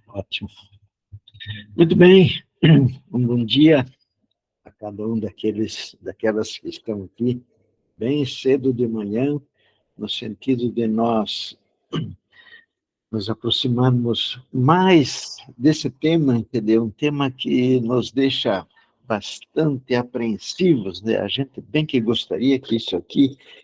Ótimo. Muito bem. Um bom dia a cada um daquelas que estão aqui, bem cedo de manhã, no sentido de nós nos aproximarmos mais desse tema, entendeu? Um tema que nos deixa bastante apreensivos, né? A gente bem que gostaria que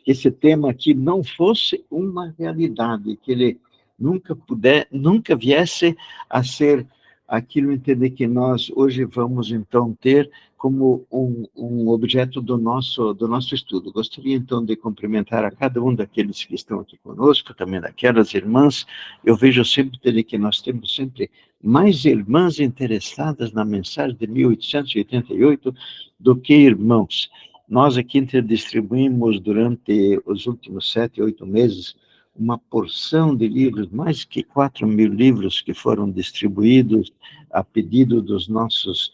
esse tema aqui não fosse uma realidade, que ele nunca viesse a ser aquilo, entender, que nós hoje vamos então ter como um objeto do nosso estudo. Gostaria então de cumprimentar a cada um daqueles que estão aqui conosco, também daquelas irmãs. Eu vejo sempre que nós temos sempre mais irmãs interessadas na mensagem de 1888 do que irmãos. Nós aqui distribuímos durante os últimos 7, 8 meses uma porção de livros, mais que 4.000 livros que foram distribuídos a pedido dos nossos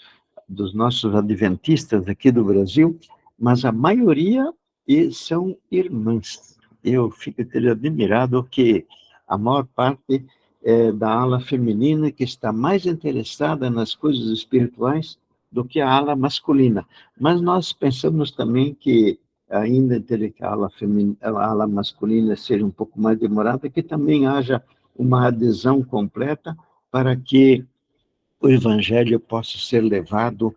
adventistas aqui do Brasil, mas a maioria são irmãs. Eu fico admirado que a maior parte da ala feminina que está mais interessada nas coisas espirituais do que a ala masculina. Mas nós pensamos também que ainda que a ala masculina seja um pouco mais demorada, que também haja uma adesão completa para que o evangelho possa ser levado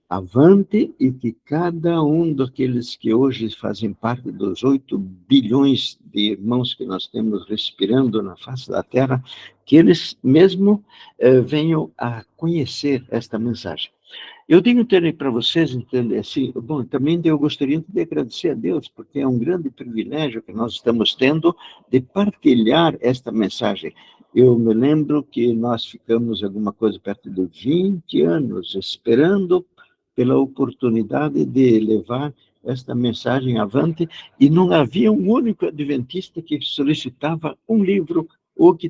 avante e que cada um daqueles que hoje fazem parte dos 8 bilhões de irmãos que nós temos respirando na face da Terra, que eles mesmo venham a conhecer esta mensagem. Eu tenho para vocês, entender assim, bom, também eu gostaria de agradecer a Deus, porque é um grande privilégio que nós estamos tendo de partilhar esta mensagem. Eu me lembro que nós ficamos alguma coisa perto de 20 anos esperando pela oportunidade de levar esta mensagem avante, e não havia um único adventista que solicitava um livro ou que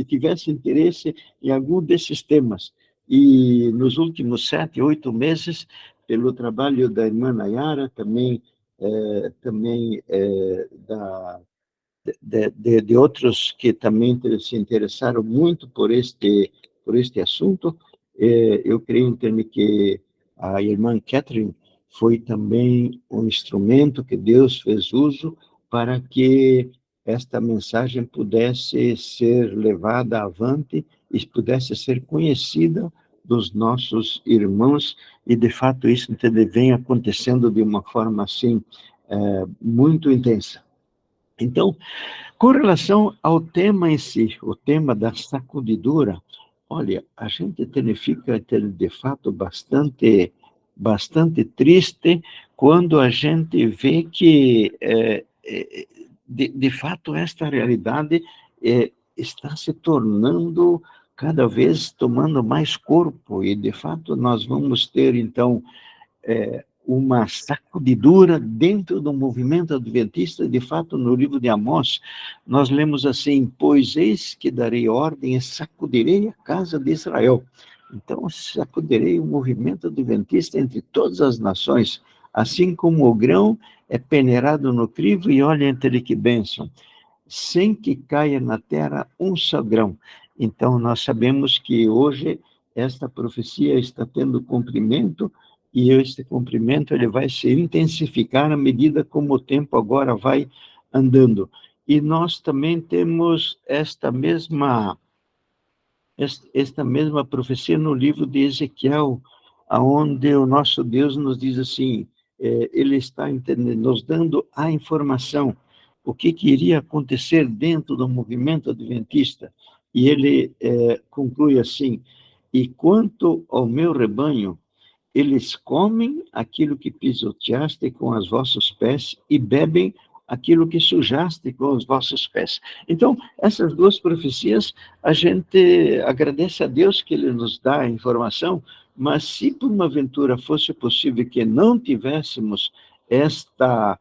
tivesse interesse em algum desses temas. E nos últimos 7, 8 meses, pelo trabalho da irmã Nayara, também de outros que também se interessaram muito por este assunto, eu creio, entende, que a irmã Catherine foi também um instrumento que Deus fez uso para que esta mensagem pudesse ser levada avante e pudesse ser conhecida dos nossos irmãos, e de fato isso, entende, vem acontecendo de uma forma assim muito intensa. Então, com relação ao tema em si, o tema da sacudidura, olha, a gente fica, de fato, bastante triste quando a gente vê que, de fato, esta realidade está se tornando cada vez tomando mais corpo, e, de fato, nós vamos ter, então, uma sacudidura dentro do movimento adventista. De fato, no livro de Amós, nós lemos assim: pois eis que darei ordem e sacudirei a casa de Israel. Então, sacudirei o movimento adventista entre todas as nações, assim como o grão é peneirado no crivo, e olha entre que bênção, sem que caia na terra um só grão. Então, nós sabemos que hoje esta profecia está tendo cumprimento, e este cumprimento ele vai se intensificar à medida como o tempo agora vai andando. E nós também temos esta mesma profecia no livro de Ezequiel, onde o nosso Deus nos diz assim, ele está nos dando a informação, o que iria acontecer dentro do movimento adventista, e ele conclui assim: e quanto ao meu rebanho, eles comem aquilo que pisoteaste com os vossos pés e bebem aquilo que sujaste com os vossos pés. Então, essas duas profecias, a gente agradece a Deus que Ele nos dá a informação, mas se por uma aventura fosse possível que não tivéssemos esta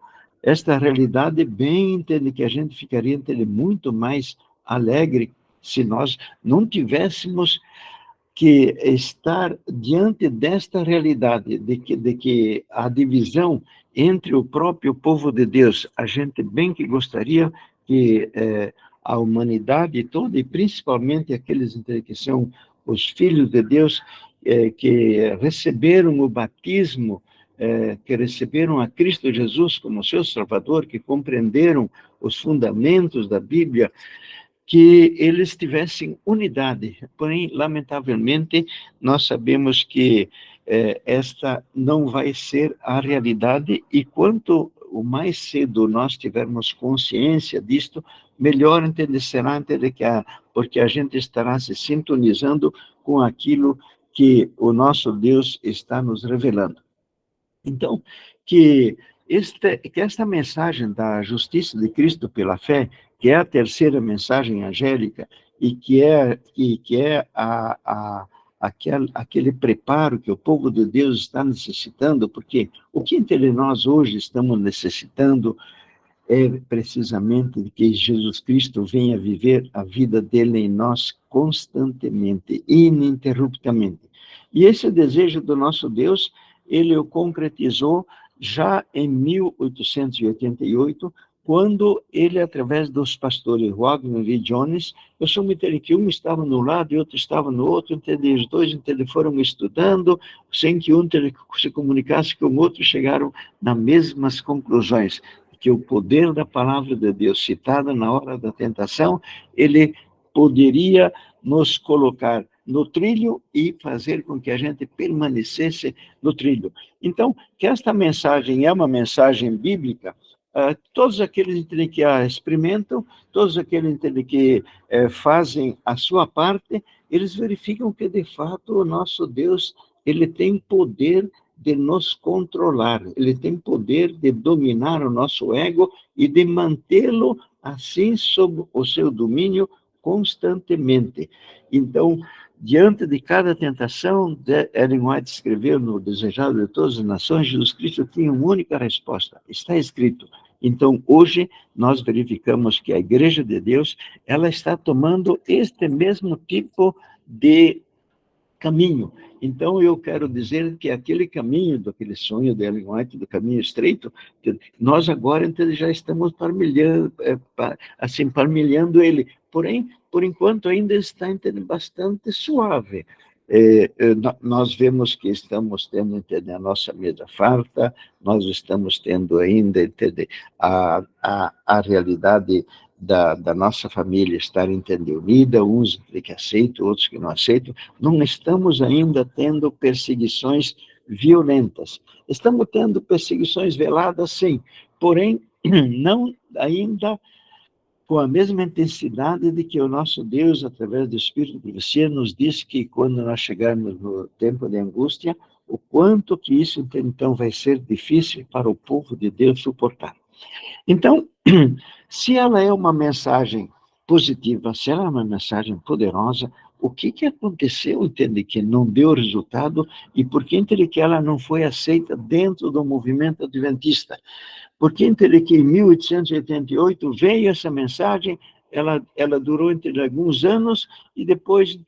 realidade, bem, entende, que a gente ficaria, entende, muito mais alegre se nós não tivéssemos que estar diante desta realidade, de que a divisão entre o próprio povo de Deus, a gente bem que gostaria que a humanidade toda, e principalmente aqueles que são os filhos de Deus, que receberam o batismo, que receberam a Cristo Jesus como seu Salvador, que compreenderam os fundamentos da Bíblia, que eles tivessem unidade. Porém, lamentavelmente, nós sabemos que esta não vai ser a realidade, e quanto o mais cedo nós tivermos consciência disto, melhor será entender porque a gente estará se sintonizando com aquilo que o nosso Deus está nos revelando. Então, que esta mensagem da justiça de Cristo pela fé, que é a terceira mensagem angélica, e que é aquele preparo que o povo de Deus está necessitando, porque o que entre nós hoje estamos necessitando é precisamente de que Jesus Cristo venha viver a vida dele em nós constantemente, ininterruptamente. E esse desejo do nosso Deus, ele o concretizou já em 1888, quando ele, através dos pastores Wagner e Jones, eu submeteria que um estava no lado e outro estava no outro, entendeu? Os dois foram estudando, sem que um se comunicasse com o outro, chegaram nas mesmas conclusões, que o poder da palavra de Deus citada na hora da tentação, ele poderia nos colocar no trilho e fazer com que a gente permanecesse no trilho. Então, que esta mensagem é uma mensagem bíblica, todos aqueles que a experimentam, todos aqueles que fazem a sua parte, eles verificam que, de fato, o nosso Deus, ele tem poder de nos controlar, ele tem poder de dominar o nosso ego e de mantê-lo assim sob o seu domínio constantemente. Então, diante de cada tentação, Ellen White escreveu no Desejado de Todas as Nações, Jesus Cristo tinha uma única resposta, está escrito. Então, hoje, nós verificamos que a Igreja de Deus, ela está tomando este mesmo tipo de caminho. Então, eu quero dizer que aquele caminho, daquele sonho de Ellen White, do caminho estreito, nós agora então, já estamos parmilhando ele. Porém, por enquanto, ainda está bastante suave. Nós vemos que estamos tendo, entender, a nossa mesa farta, nós estamos tendo ainda, entender, a realidade da nossa família estar, entender, unida, uns que aceitam, outros que não aceitam. Não estamos ainda tendo perseguições violentas. Estamos tendo perseguições veladas, sim, porém, não ainda com a mesma intensidade de que o nosso Deus, através do Espírito de Profecia, nos diz que quando nós chegarmos no tempo de angústia, o quanto que isso, então, vai ser difícil para o povo de Deus suportar. Então, se ela é uma mensagem positiva, se ela é uma mensagem poderosa, o que aconteceu, entende, que não deu resultado, e por que, entende, que ela não foi aceita dentro do movimento adventista? Porque, entende, que em 1888 veio essa mensagem, ela durou entre alguns anos, e depois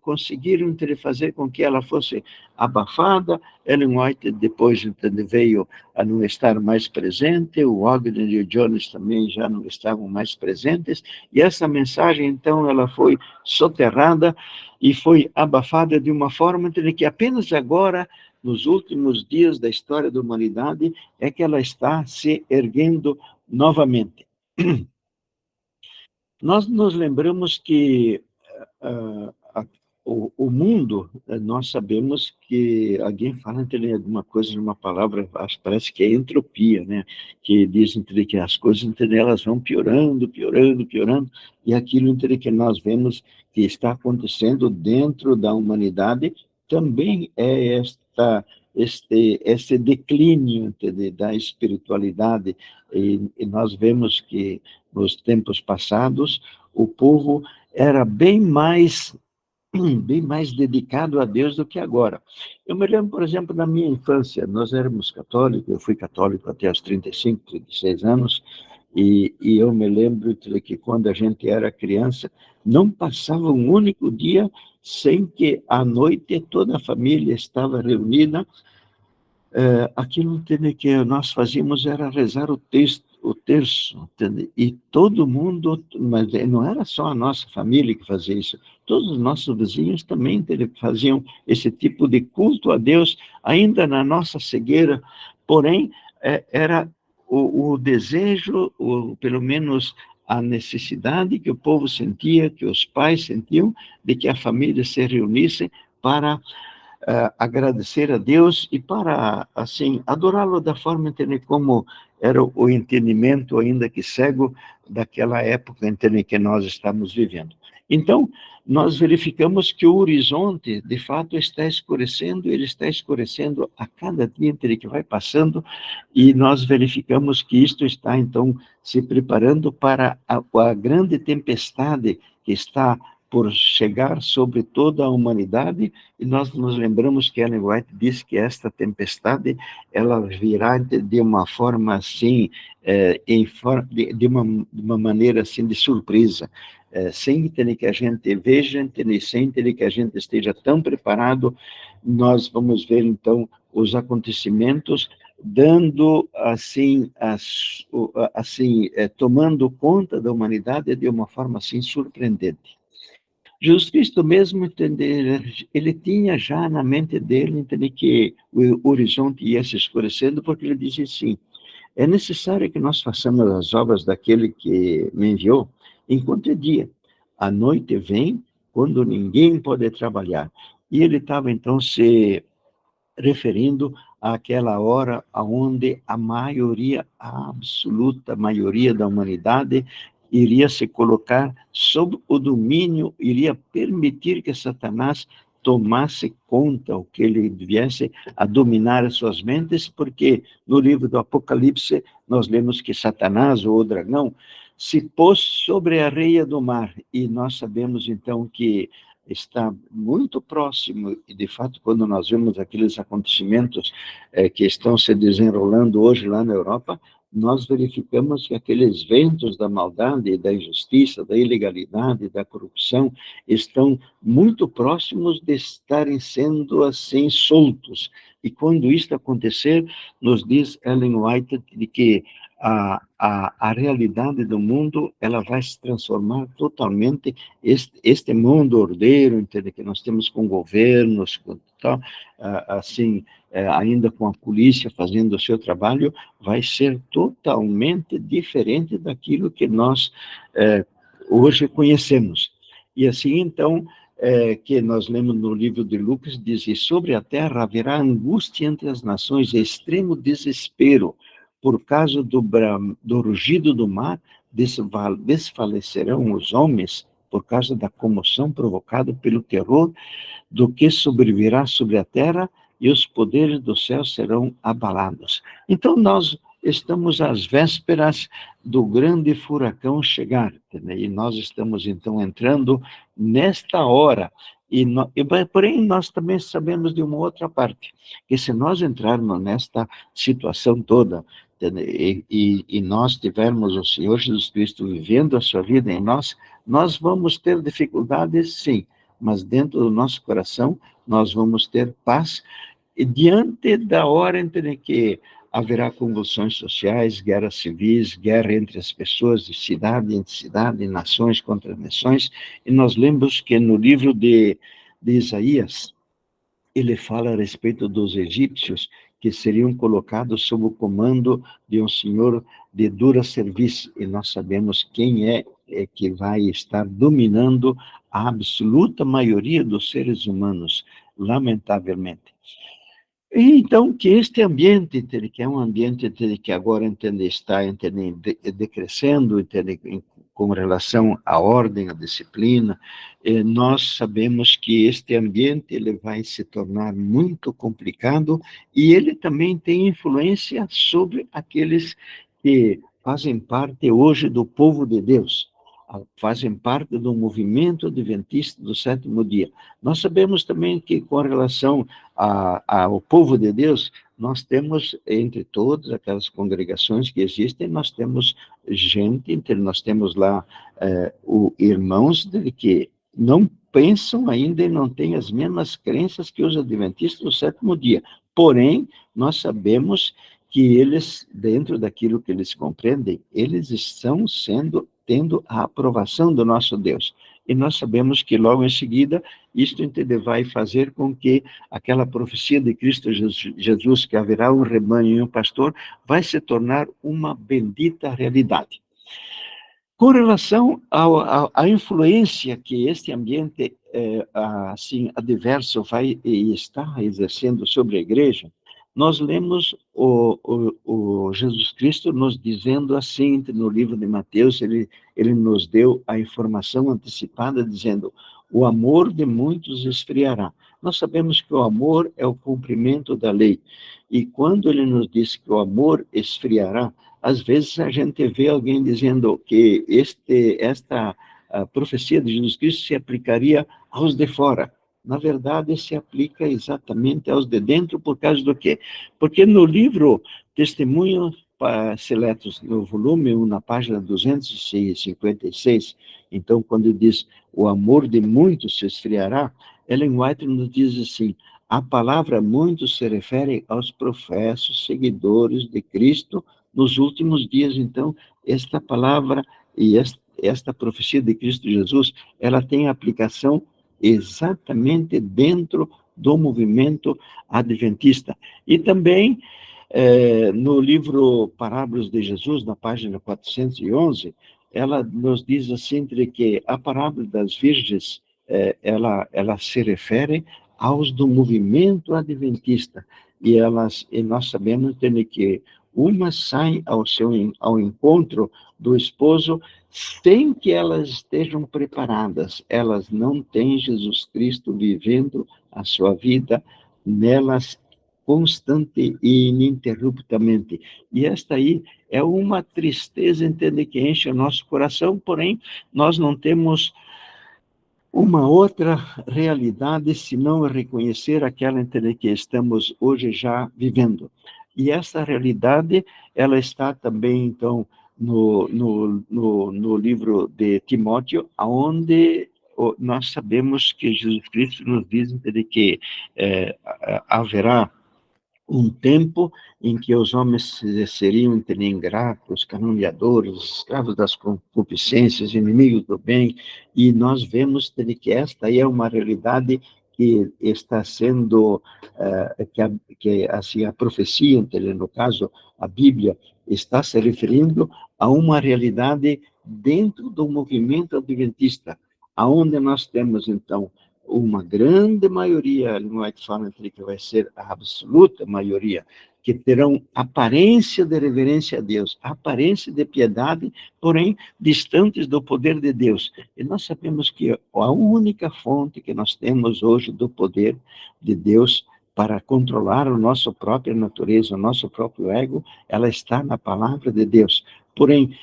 conseguiram fazer com que ela fosse abafada. Ellen White depois veio a não estar mais presente, o Wagner e o Jones também já não estavam mais presentes, e essa mensagem, então, ela foi soterrada e foi abafada de uma forma que apenas agora, nos últimos dias da história da humanidade, é que ela está se erguendo novamente. Nós nos lembramos que o mundo, nós sabemos que alguém fala entre alguma coisa, uma palavra, parece que é entropia, né? Que diz entre que as coisas entre elas vão piorando, piorando, piorando, e aquilo entre que nós vemos que está acontecendo dentro da humanidade também é esse declínio da espiritualidade, e nós vemos que nos tempos passados o povo era bem mais dedicado a Deus do que agora. Eu me lembro, por exemplo, da minha infância, nós éramos católicos, eu fui católico até os 35, 36 anos, e eu me lembro que quando a gente era criança, não passava um único dia sem que à noite toda a família estava reunida. Aquilo que nós fazíamos era rezar o texto, o terço, entende? E todo mundo, mas não era só a nossa família que fazia isso, todos os nossos vizinhos também faziam esse tipo de culto a Deus, ainda na nossa cegueira, porém, era o desejo, pelo menos a necessidade que o povo sentia, que os pais sentiam, de que a família se reunisse para agradecer a Deus e para, assim, adorá-lo da forma, entender como era o entendimento, ainda que cego, daquela época, entender que nós estamos vivendo. Então, nós verificamos que o horizonte, de fato, está escurecendo, ele está escurecendo a cada dia entre que vai passando, e nós verificamos que isto está, então, se preparando para a grande tempestade que está por chegar sobre toda a humanidade, e nós nos lembramos que Ellen White disse que esta tempestade, ela virá de uma forma assim, de uma maneira assim de surpresa, sem ter que a gente veja, sem ter que a gente esteja tão preparado. Nós vamos ver então os acontecimentos dando assim, tomando conta da humanidade de uma forma assim surpreendente. Jesus Cristo mesmo, entender, ele tinha já na mente dele, entender que o horizonte ia se escurecendo, porque ele dizia assim, é necessário que nós façamos as obras daquele que me enviou enquanto é dia. A noite vem quando ninguém pode trabalhar. E ele estava, então, se referindo àquela hora onde a maioria, a absoluta maioria da humanidade iria se colocar sob o domínio, iria permitir que Satanás tomasse conta, o que ele viesse a dominar as suas mentes, porque no livro do Apocalipse nós lemos que Satanás, ou o dragão, se pôs sobre a areia do mar, e nós sabemos então que está muito próximo, e de fato, quando nós vemos aqueles acontecimentos que estão se desenrolando hoje lá na Europa, nós verificamos que aqueles ventos da maldade, da injustiça, da ilegalidade, da corrupção, estão muito próximos de estarem sendo assim soltos. E quando isto acontecer, nos diz Ellen White de que a realidade do mundo, ela vai se transformar totalmente. Este mundo ordeiro, entende, que nós temos com governos, com tal, assim, ainda com a polícia fazendo o seu trabalho, vai ser totalmente diferente daquilo que nós hoje conhecemos. E assim, então, que nós lemos no livro de Lucas, diz, e sobre a terra haverá angústia entre as nações, extremo desespero, por causa do rugido do mar, desfalecerão os homens, por causa da comoção provocada pelo terror do que sobrevirá sobre a terra, e os poderes do céu serão abalados. Então, nós estamos às vésperas do grande furacão chegar, né? E nós estamos, então, entrando nesta hora. Porém, nós também sabemos de uma outra parte, que se nós entrarmos nesta situação toda, e nós tivermos o Senhor Jesus Cristo vivendo a sua vida em nós, nós vamos ter dificuldades, sim, mas dentro do nosso coração nós vamos ter paz, e diante da hora em que haverá convulsões sociais, guerras civis, guerra entre as pessoas, de cidade entre cidade, nações contra nações, e nós lembramos que no livro de Isaías, ele fala a respeito dos egípcios que seriam colocados sob o comando de um senhor de dura serviço, e nós sabemos quem é que vai estar dominando a absoluta maioria dos seres humanos, lamentavelmente. E então, que este ambiente, entende, que é um ambiente, entende, que agora, entende, está, entende, decrescendo, entende, com relação à ordem, à disciplina, nós sabemos que este ambiente ele vai se tornar muito complicado, e ele também tem influência sobre aqueles que fazem parte hoje do povo de Deus, fazem parte do movimento adventista do sétimo dia. Nós sabemos também que, com relação ao povo de Deus, nós temos, entre todas aquelas congregações que existem, nós temos gente, nós temos lá irmãos que não pensam ainda e não têm as mesmas crenças que os adventistas do sétimo dia. Porém, nós sabemos que eles, dentro daquilo que eles compreendem, eles estão tendo a aprovação do nosso Deus. E nós sabemos que logo em seguida, isto vai fazer com que aquela profecia de Cristo Jesus, que haverá um rebanho e um pastor, vai se tornar uma bendita realidade. Com relação à influência que este ambiente assim adverso vai e está exercendo sobre a igreja, nós lemos o Jesus Cristo nos dizendo assim, no livro de Mateus, ele nos deu a informação antecipada, dizendo: o amor de muitos esfriará. Nós sabemos que o amor é o cumprimento da lei, e quando ele nos diz que o amor esfriará, às vezes a gente vê alguém dizendo que esta a profecia de Jesus Cristo se aplicaria aos de fora. Na verdade, se aplica exatamente aos de dentro, por causa do quê? Porque no livro Testemunhos Seletos, no volume 1, na página 256, então, quando diz o amor de muitos se esfriará, Ellen White nos diz assim: a palavra muitos se refere aos professos seguidores de Cristo nos últimos dias. Então, esta palavra e esta profecia de Cristo Jesus, ela tem aplicação exatamente dentro do movimento adventista. E também, no livro Parábolas de Jesus, na página 411, ela nos diz assim, que a parábola das virgens, ela se refere aos do movimento adventista, e nós sabemos que umas saem ao encontro do esposo sem que elas estejam preparadas. Elas não têm Jesus Cristo vivendo a sua vida nelas constante e ininterruptamente. E esta aí é uma tristeza, entende, que enche o nosso coração, porém, nós não temos uma outra realidade se não reconhecer aquela que estamos hoje já vivendo. E essa realidade, ela está também, então, no livro de Timóteo, onde nós sabemos que Jesus Cristo nos diz que haverá um tempo em que os homens seriam ingratos, caluniadores, escravos das concupiscências, inimigos do bem, e nós vemos que esta aí é uma realidade que está sendo, assim, a profecia, no caso, a Bíblia, está se referindo a uma realidade dentro do movimento adventista, aonde nós temos, então, uma grande maioria, não é que fala que vai ser a absoluta maioria, que terão aparência de reverência a Deus, aparência de piedade, porém distantes do poder de Deus. E nós sabemos que a única fonte que nós temos hoje do poder de Deus para controlar a nossa própria natureza, o nosso próprio ego, ela está na palavra de Deus. Porém,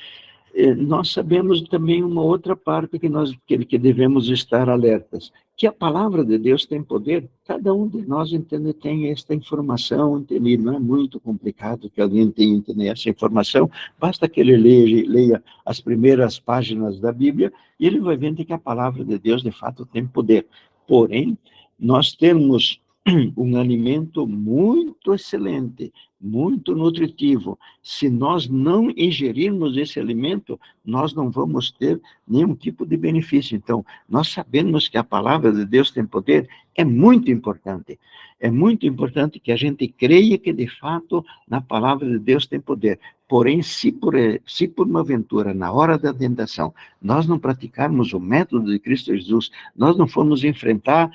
nós sabemos também uma outra parte que devemos estar alertas, que a palavra de Deus tem poder. Cada um de nós, entende, tem esta informação, entende? Não é muito complicado que alguém tenha essa informação, basta que ele leia as primeiras páginas da Bíblia e ele vai ver que a palavra de Deus, de fato, tem poder. Porém, nós temos um alimento muito excelente, muito nutritivo. Se nós não ingerirmos esse alimento, nós não vamos ter nenhum tipo de benefício. Então, nós sabemos que a palavra de Deus tem poder, é muito importante. É muito importante que a gente creia que, de fato, na palavra de Deus tem poder. Porém, se por uma aventura, na hora da tentação, nós não praticarmos o método de Cristo Jesus, nós não formos enfrentar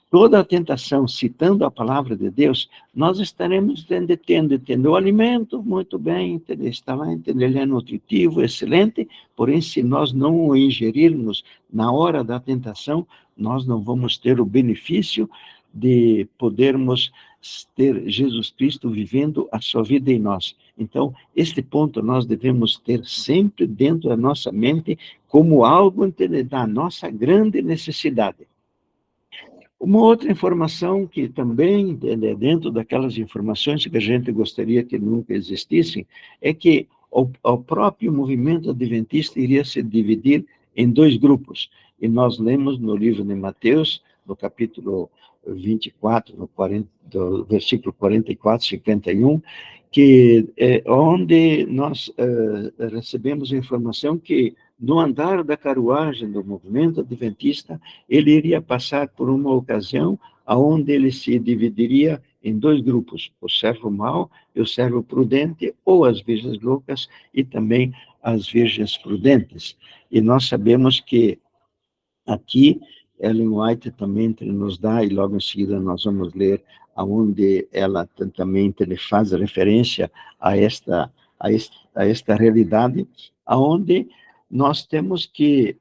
toda a tentação citando a palavra de Deus, nós estaremos tendo o alimento, muito bem, está lá, ele é nutritivo, excelente, porém, se nós não o ingerirmos na hora da tentação, nós não vamos ter o benefício de podermos ter Jesus Cristo vivendo a sua vida em nós. Então, este ponto nós devemos ter sempre dentro da nossa mente como algo da nossa grande necessidade. Uma outra informação que também, dentro daquelas informações que a gente gostaria que nunca existissem, é que o próprio movimento adventista iria se dividir em dois grupos. E nós lemos no livro de Mateus, no capítulo 24, do versículo 44, 51, que onde nós recebemos a informação que no andar da carruagem do movimento adventista, ele iria passar por uma ocasião onde ele se dividiria em dois grupos, o servo mau e o servo prudente, ou as virgens loucas e também as virgens prudentes. E nós sabemos que aqui Ellen White também nos dá, e logo em seguida nós vamos ler aonde ela também faz referência a esta realidade, aonde nós temos que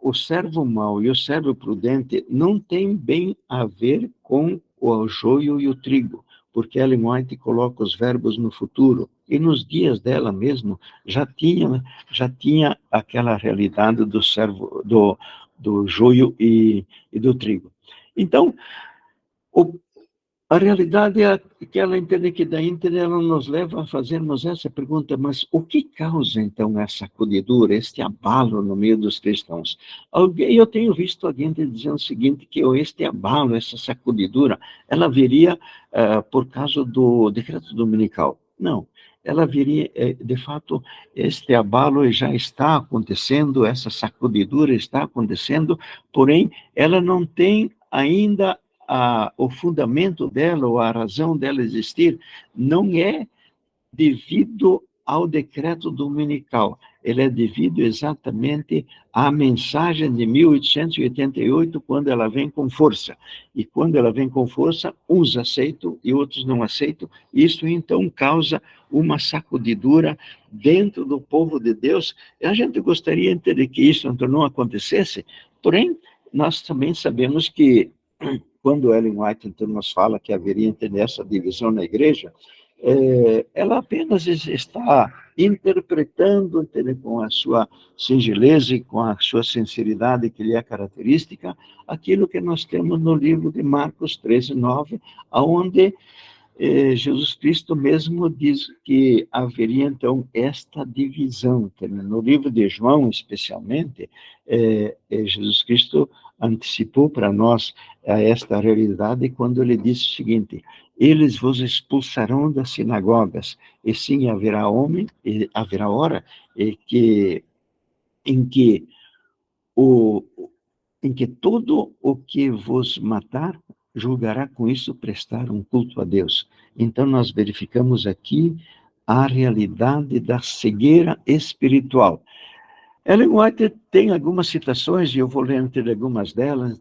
o servo mau e o servo prudente não tem bem a ver com o joio e o trigo, porque Ellen White coloca os verbos no futuro, e nos dias dela mesmo já tinha aquela realidade do servo, do joio e do trigo. Então, a realidade é que ela entende que daí ela nos leva a fazermos essa pergunta, mas o que causa, então, essa sacudidura, este abalo no meio dos cristãos? Eu tenho visto alguém dizendo o seguinte, que este abalo, essa sacudidura, ela viria por causa do decreto dominical. Não, ela viria, de fato, este abalo já está acontecendo, essa sacudidura está acontecendo, porém, ela não tem ainda o fundamento dela, ou a razão dela existir, não é devido ao decreto dominical, ele é devido exatamente à mensagem de 1888, quando ela vem com força. E quando ela vem com força, uns aceitam e outros não aceitam. Isso, então, causa uma sacudidura dentro do povo de Deus. E a gente gostaria de que isso então não acontecesse, porém, nós também sabemos que quando Ellen White então nos fala que haveria essa divisão na igreja, ela apenas está interpretando com a sua singeleza e com a sua sinceridade que lhe é característica, aquilo que nós temos no livro de Marcos 13:9, onde Jesus Cristo mesmo diz que haveria, então, esta divisão. No livro de João, especialmente, Jesus Cristo antecipou para nós esta realidade quando ele disse o seguinte: eles vos expulsarão das sinagogas, e sim haverá hora em que todo o que vos matar julgará com isso prestar um culto a Deus. Então, nós verificamos aqui a realidade da cegueira espiritual. Ellen White tem algumas citações, e eu vou ler entre algumas delas,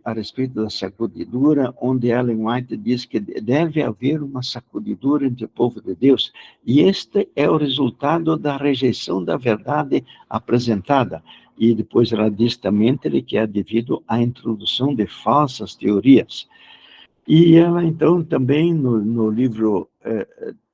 a respeito da sacudidura, onde Ellen White diz que deve haver uma sacudidura entre o povo de Deus, e este é o resultado da rejeição da verdade apresentada. E depois ela diz também que é devido à introdução de falsas teorias. E ela, então, também no livro,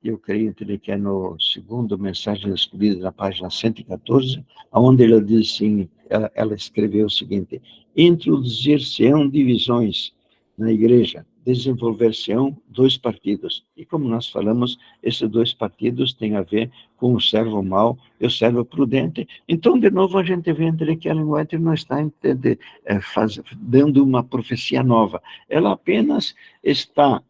eu creio que é no segundo Mensagem Escolhida, na página 114, onde ela diz assim, ela escreveu o seguinte: introduzir-se-ão divisões na igreja, desenvolver-se-ão dois partidos. E como nós falamos, esses dois partidos têm a ver com o servo mau e o servo prudente. Então, de novo, a gente vê que Ellen White não está dando uma profecia nova. Ela apenas está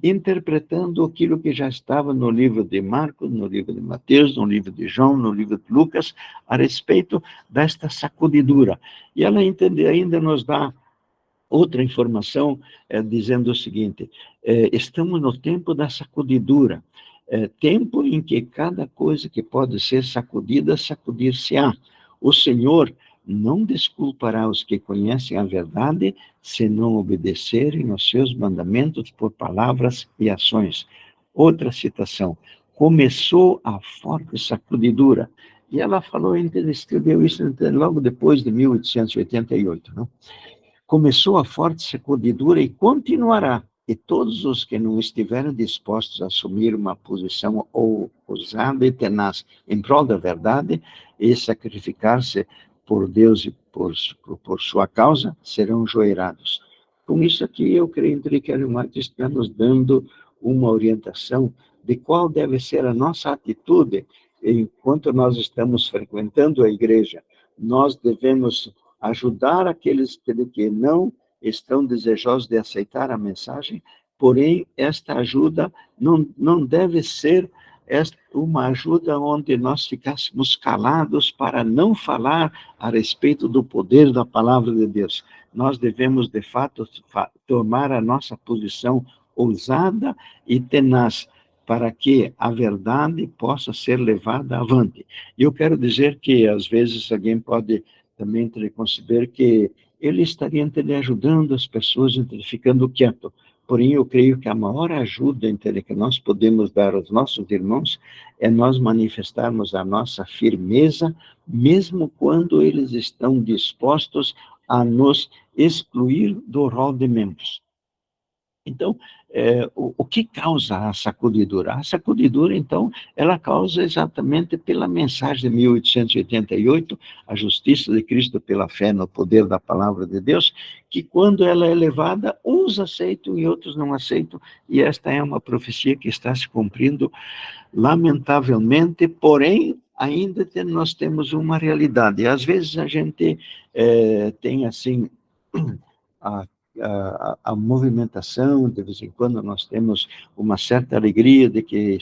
interpretando aquilo que já estava no livro de Marcos, no livro de Mateus, no livro de João, no livro de Lucas, a respeito desta sacudidura. E ela ainda nos dá outra informação, dizendo o seguinte: estamos no tempo da sacudidura, tempo em que cada coisa que pode ser sacudida, sacudir-se-á. O Senhor não desculpará os que conhecem a verdade, se não obedecerem aos seus mandamentos por palavras e ações. Outra citação: começou a forte sacudidura. E ela falou, escreveu isso logo depois de 1888, não? Começou a forte sacudidura e continuará. E todos os que não estiverem dispostos a assumir uma posição ousada e tenaz em prol da verdade e sacrificar-se por Deus e por sua causa, serão joelhados. Com isso aqui, eu creio que Ellen White está nos dando uma orientação de qual deve ser a nossa atitude enquanto nós estamos frequentando a igreja. Nós devemos ajudar aqueles que não estão desejosos de aceitar a mensagem, porém, esta ajuda não deve ser uma ajuda onde nós ficássemos calados para não falar a respeito do poder da palavra de Deus. Nós devemos, de fato, tomar a nossa posição ousada e tenaz, para que a verdade possa ser levada avante. E eu quero dizer que, às vezes, alguém pode também conceber que ele estaria ajudando as pessoas, ficando quieto. Porém, eu creio que a maior ajuda que nós podemos dar aos nossos irmãos é nós manifestarmos a nossa firmeza, mesmo quando eles estão dispostos a nos excluir do rol de membros. Então, o que causa a sacudidura? A sacudidura, então, ela causa exatamente pela mensagem de 1888, a justiça de Cristo pela fé no poder da palavra de Deus, que quando ela é levada, uns aceitam e outros não aceitam, e esta é uma profecia que está se cumprindo, lamentavelmente, porém, ainda nós temos uma realidade. Às vezes a gente tem, assim, a movimentação, de vez em quando nós temos uma certa alegria de que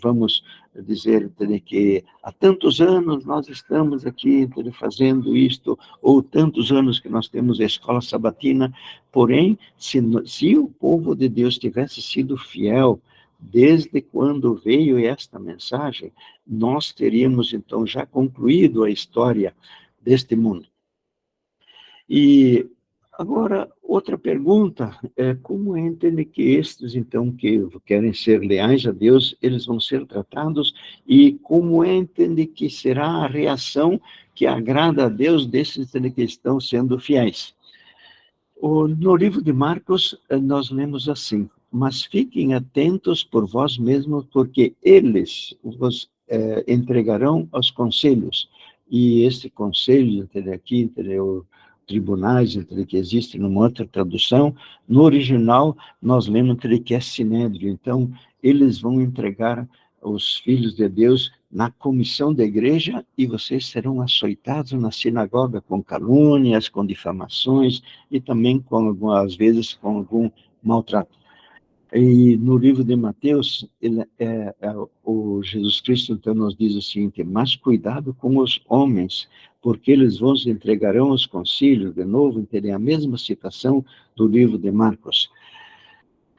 vamos dizer de que há tantos anos nós estamos aqui fazendo isto, ou tantos anos que nós temos a escola sabatina, porém, se o povo de Deus tivesse sido fiel desde quando veio esta mensagem, nós teríamos então já concluído a história deste mundo. E agora, outra pergunta é como entende que estes, então, que querem ser leais a Deus, eles vão ser tratados, e como entende que será a reação que agrada a Deus desses que estão sendo fiéis? No livro de Marcos, nós lemos assim: mas fiquem atentos por vós mesmos, porque eles vos entregarão aos conselhos. E esse conselho, aqui, os tribunais, que existe numa outra tradução, no original, nós lemos que é sinédrio. Então, eles vão entregar os filhos de Deus na comissão da igreja, e vocês serão açoitados na sinagoga com calúnias, com difamações, e também, às vezes, com algum maltrato. E no livro de Mateus, o Jesus Cristo, então, nos diz o seguinte: mas cuidado com os homens, porque eles vos entregarão aos concílios, de novo, terem a mesma citação do livro de Marcos.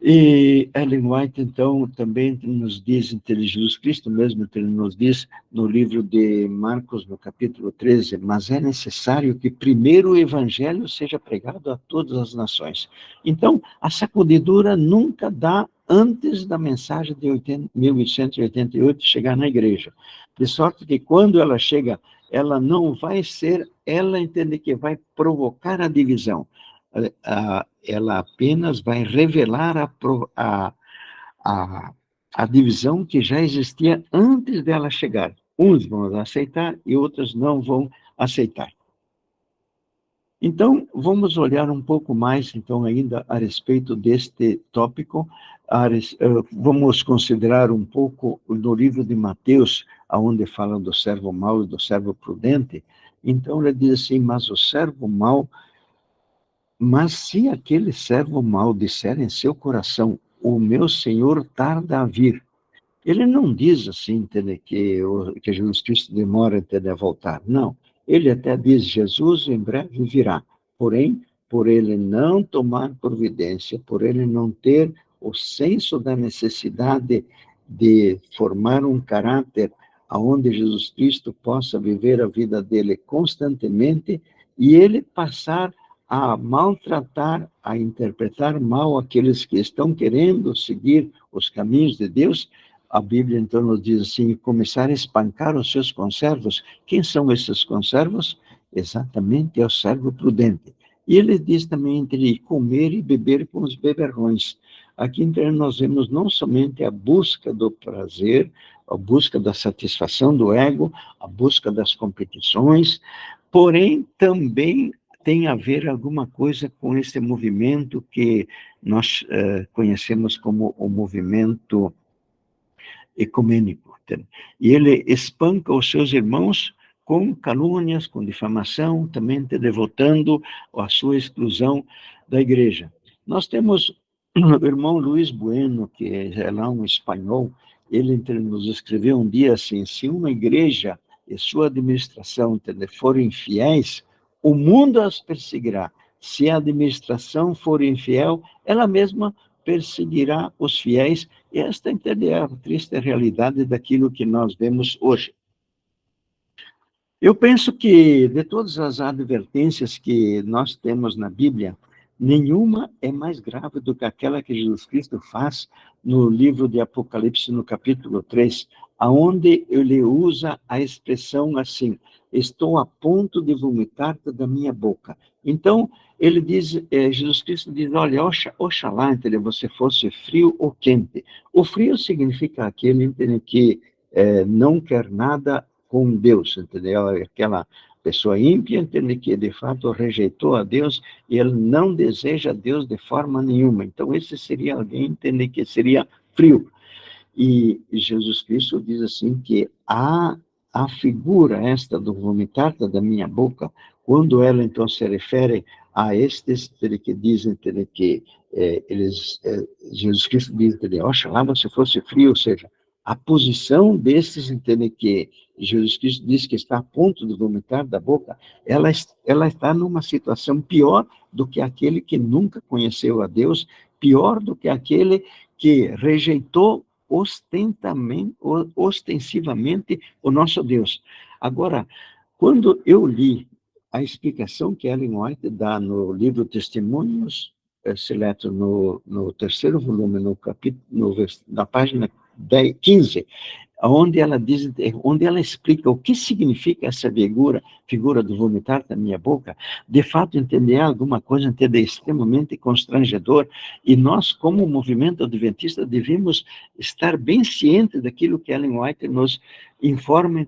E Ellen White, então, também nos diz, Jesus Cristo mesmo, ele nos diz no livro de Marcos, no capítulo 13, mas é necessário que primeiro o evangelho seja pregado a todas as nações. Então, a sacudidura nunca dá antes da mensagem de 1888 chegar na igreja. De sorte que quando ela chega, ela não vai ser, ela entende que vai provocar a divisão. Ela apenas vai revelar a divisão que já existia antes dela chegar. Uns vão aceitar e outros não vão aceitar. Então, vamos olhar um pouco mais, então, ainda a respeito deste tópico. Vamos considerar um pouco no livro de Mateus, onde fala do servo mau e do servo prudente. Então, ele diz assim: mas o servo mau, mas se aquele servo mau disser em seu coração, o meu Senhor tarda a vir, ele não diz assim, entende, que Jesus Cristo demora a voltar. Não. Ele até diz: Jesus em breve virá. Porém, por ele não tomar providência, por ele não ter o senso da necessidade de formar um caráter aonde Jesus Cristo possa viver a vida dele constantemente, e ele passar a maltratar, a interpretar mal aqueles que estão querendo seguir os caminhos de Deus, a Bíblia, então, nos diz assim: começar a espancar os seus conservos. Quem são esses conservos? Exatamente, é o servo prudente. E ele diz também entre comer e beber com os beberrões. Aqui, então, nós vemos não somente a busca do prazer, a busca da satisfação do ego, a busca das competições, porém, também tem a ver alguma coisa com esse movimento que nós conhecemos como o movimento ecumênico. E ele espanca os seus irmãos com calúnias, com difamação, também devotando a sua exclusão da igreja. Nós temos o irmão Luiz Bueno, que é lá um espanhol, ele nos escreveu um dia assim: se uma igreja e sua administração forem infiéis, o mundo as perseguirá. Se a administração for infiel, ela mesma perseguirá os fiéis. E esta é a triste realidade daquilo que nós vemos hoje. Eu penso que, de todas as advertências que nós temos na Bíblia, nenhuma é mais grave do que aquela que Jesus Cristo faz no livro de Apocalipse, no capítulo 3, aonde ele usa a expressão assim: estou a ponto de vomitar-te da minha boca. Então, ele diz, Jesus Cristo diz: olha, oxalá, entendeu, você fosse frio ou quente. O frio significa aquele, entendeu, que não quer nada com Deus, entendeu? Aquela pessoa ímpia, entende, que de fato rejeitou a Deus e ele não deseja Deus de forma nenhuma. Então, esse seria alguém, entende, que seria frio. E Jesus Cristo diz assim que a figura esta do vomitar da minha boca, quando ela então se refere a estes que dizem que Jesus Cristo diz, oxalá você fosse frio, ou seja, a posição desses, entende, que Jesus Cristo diz que está a ponto de vomitar da boca, ela está numa situação pior do que aquele que nunca conheceu a Deus, pior do que aquele que rejeitou ostensivamente o nosso Deus. Agora, quando eu li a explicação que Ellen White dá no livro Testemunhos Seletos, no terceiro volume, na página 15, onde ela diz, onde ela explica o que significa essa figura do vomitar da minha boca, de fato entender alguma coisa, entender extremamente constrangedor, e nós, como movimento adventista, devemos estar bem cientes daquilo que Ellen White nos informa,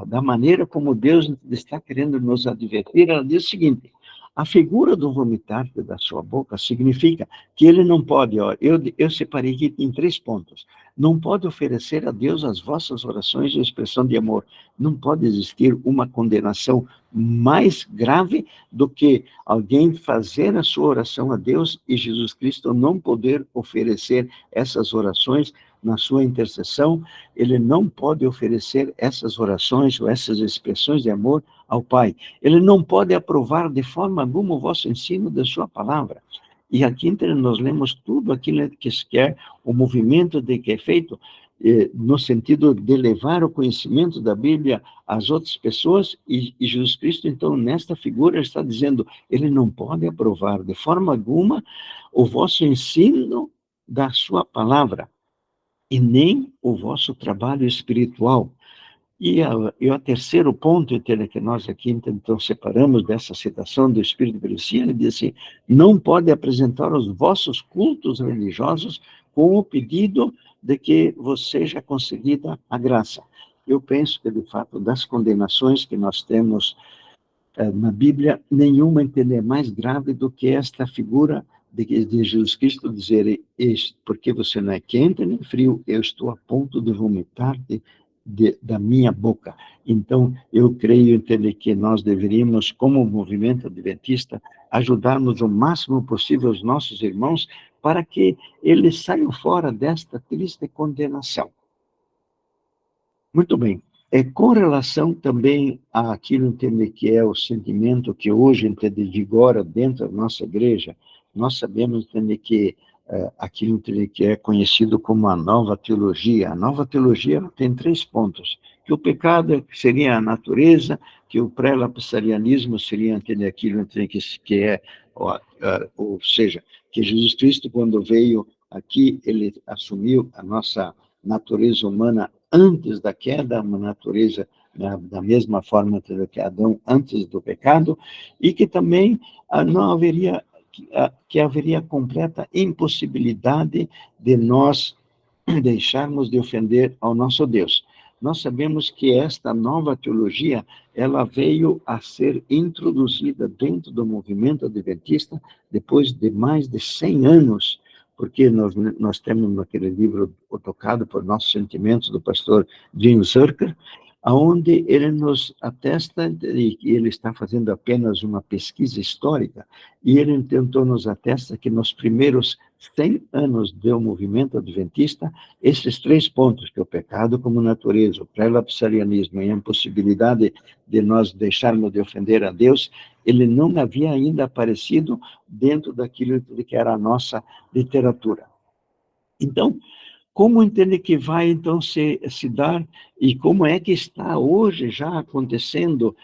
da maneira como Deus está querendo nos advertir. Ela diz o seguinte: a figura do vomitar da sua boca significa que ele não pode, eu separei aqui em 3 pontos, não pode oferecer a Deus as vossas orações de expressão de amor. Não pode existir uma condenação mais grave do que alguém fazer a sua oração a Deus e Jesus Cristo não poder oferecer essas orações na sua intercessão. Ele não pode oferecer essas orações ou essas expressões de amor ao Pai. Ele não pode aprovar de forma alguma o vosso ensino da sua palavra. E aqui nós lemos tudo aquilo que quer o movimento de que é feito no sentido de levar o conhecimento da Bíblia às outras pessoas, e Jesus Cristo, então, nesta figura, está dizendo, ele não pode aprovar de forma alguma o vosso ensino da sua palavra, e nem o vosso trabalho espiritual. E o terceiro ponto, que nós aqui então separamos dessa citação do Espírito Profecia, ele diz assim: não pode apresentar os vossos cultos religiosos com o pedido de que vos seja concedida a graça. Eu penso que, de fato, das condenações que nós temos na Bíblia, nenhuma entender mais grave do que esta figura de Jesus Cristo dizer: porque você não é quente nem frio, eu estou a ponto de vomitar da minha boca. Então, eu creio, entender, que nós deveríamos, como movimento adventista, ajudarmos o máximo possível os nossos irmãos para que eles saiam fora desta triste condenação. Muito bem. Com relação também àquilo, entender, que é o sentimento que hoje, entender, vigora dentro da nossa igreja, nós sabemos, entender, que aquilo, entender, que é conhecido como a nova teologia. A nova teologia tem 3 pontos: que o pecado seria a natureza, que o pré-lapsarianismo seria, entender, aquilo, entender, que é, ou seja, que Jesus Cristo, quando veio aqui, ele assumiu a nossa natureza humana antes da queda, uma natureza da mesma forma que Adão antes do pecado, e que também não haveria, que haveria completa impossibilidade de nós deixarmos de ofender ao nosso Deus. Nós sabemos que esta nova teologia, ela veio a ser introduzida dentro do movimento adventista depois de mais de 100 anos, porque nós temos naquele livro, O Tocado por Nossos Sentimentos, do pastor Jim Zurcher, onde ele nos atesta, e ele está fazendo apenas uma pesquisa histórica, e ele tentou nos atesta que nos primeiros 100 anos do movimento adventista, esses 3 pontos, que é o pecado como natureza, o pré-lapsarianismo e a impossibilidade de nós deixarmos de ofender a Deus, ele não havia ainda aparecido dentro daquilo que era a nossa literatura. Então, como entende que vai, então, se dar, e como é que está hoje já acontecendo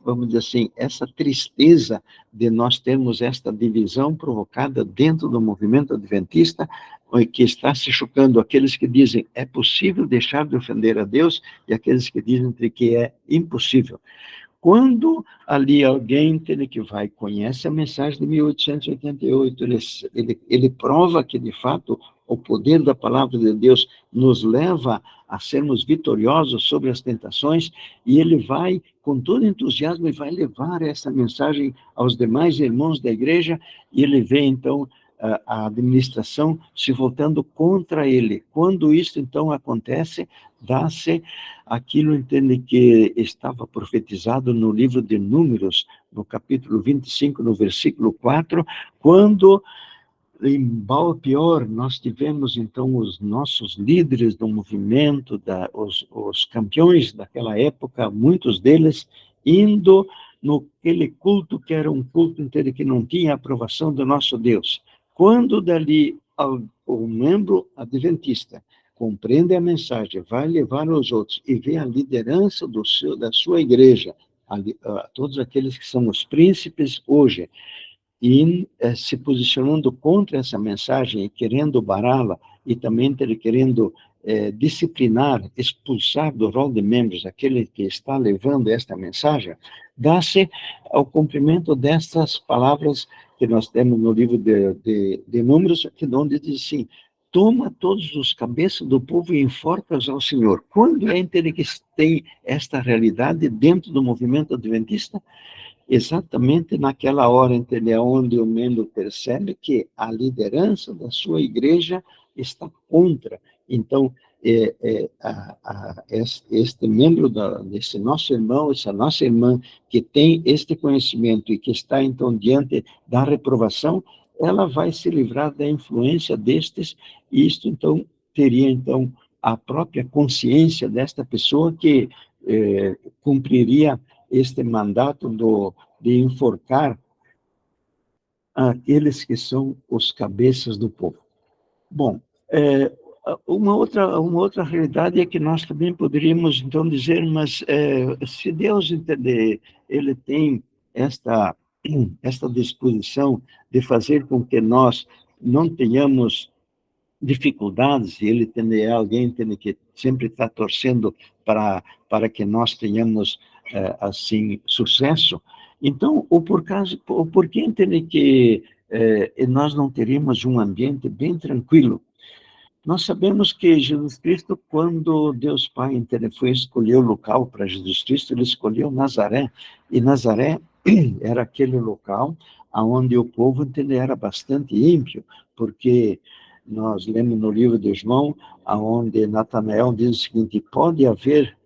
vamos dizer assim, essa tristeza de nós termos esta divisão provocada dentro do movimento adventista, que está se chocando aqueles que dizem é possível deixar de ofender a Deus, e aqueles que dizem que é impossível. Quando ali alguém que vai, conhece a mensagem de 1888, ele prova que, de fato, o poder da palavra de Deus nos leva a sermos vitoriosos sobre as tentações, e ele vai, com todo entusiasmo, e vai levar essa mensagem aos demais irmãos da igreja, e ele vê, então, a administração se voltando contra ele. Quando isso, então, acontece, dá-se aquilo, entende, que estava profetizado no livro de Números, no capítulo 25, no versículo 4, quando em Baal-Peor nós tivemos, então, os nossos líderes do movimento, os campeões daquela época, muitos deles indo naquele culto que era um culto inteiro que não tinha aprovação do nosso Deus. Quando dali o membro adventista compreende a mensagem, vai levar aos outros e vê a liderança da sua igreja, todos aqueles que são os príncipes hoje, e se posicionando contra essa mensagem e querendo bará-la, e também querendo disciplinar, expulsar do rol de membros aquele que está levando esta mensagem, dá-se ao cumprimento destas palavras que nós temos no livro de Números, que onde diz assim: toma todos os cabeças do povo e enforca-os ao Senhor. Quando é que tem esta realidade dentro do movimento adventista? Exatamente naquela hora, entendeu? Onde o membro percebe que a liderança da sua igreja está contra. Então, este membro desse nosso irmão, essa nossa irmã, que tem este conhecimento e que está, então, diante da reprovação, ela vai se livrar da influência destes, e isto, então, teria, então, a própria consciência desta pessoa que cumpriria este mandato de enforcar aqueles que são os cabeças do povo. Bom, uma outra realidade é que nós também poderíamos, então, dizer, mas se Deus entender, ele tem esta disposição de fazer com que nós não tenhamos dificuldades, e ele tem alguém que sempre está torcendo para que nós tenhamos, assim, sucesso. Então, o porquê entende que nós não teríamos um ambiente bem tranquilo? Nós sabemos que Jesus Cristo, quando Deus Pai foi escolher o local para Jesus Cristo, ele escolheu Nazaré, e Nazaré era aquele local onde o povo era bastante ímpio, porque nós lemos no livro de João, onde Natanael diz o seguinte: pode haver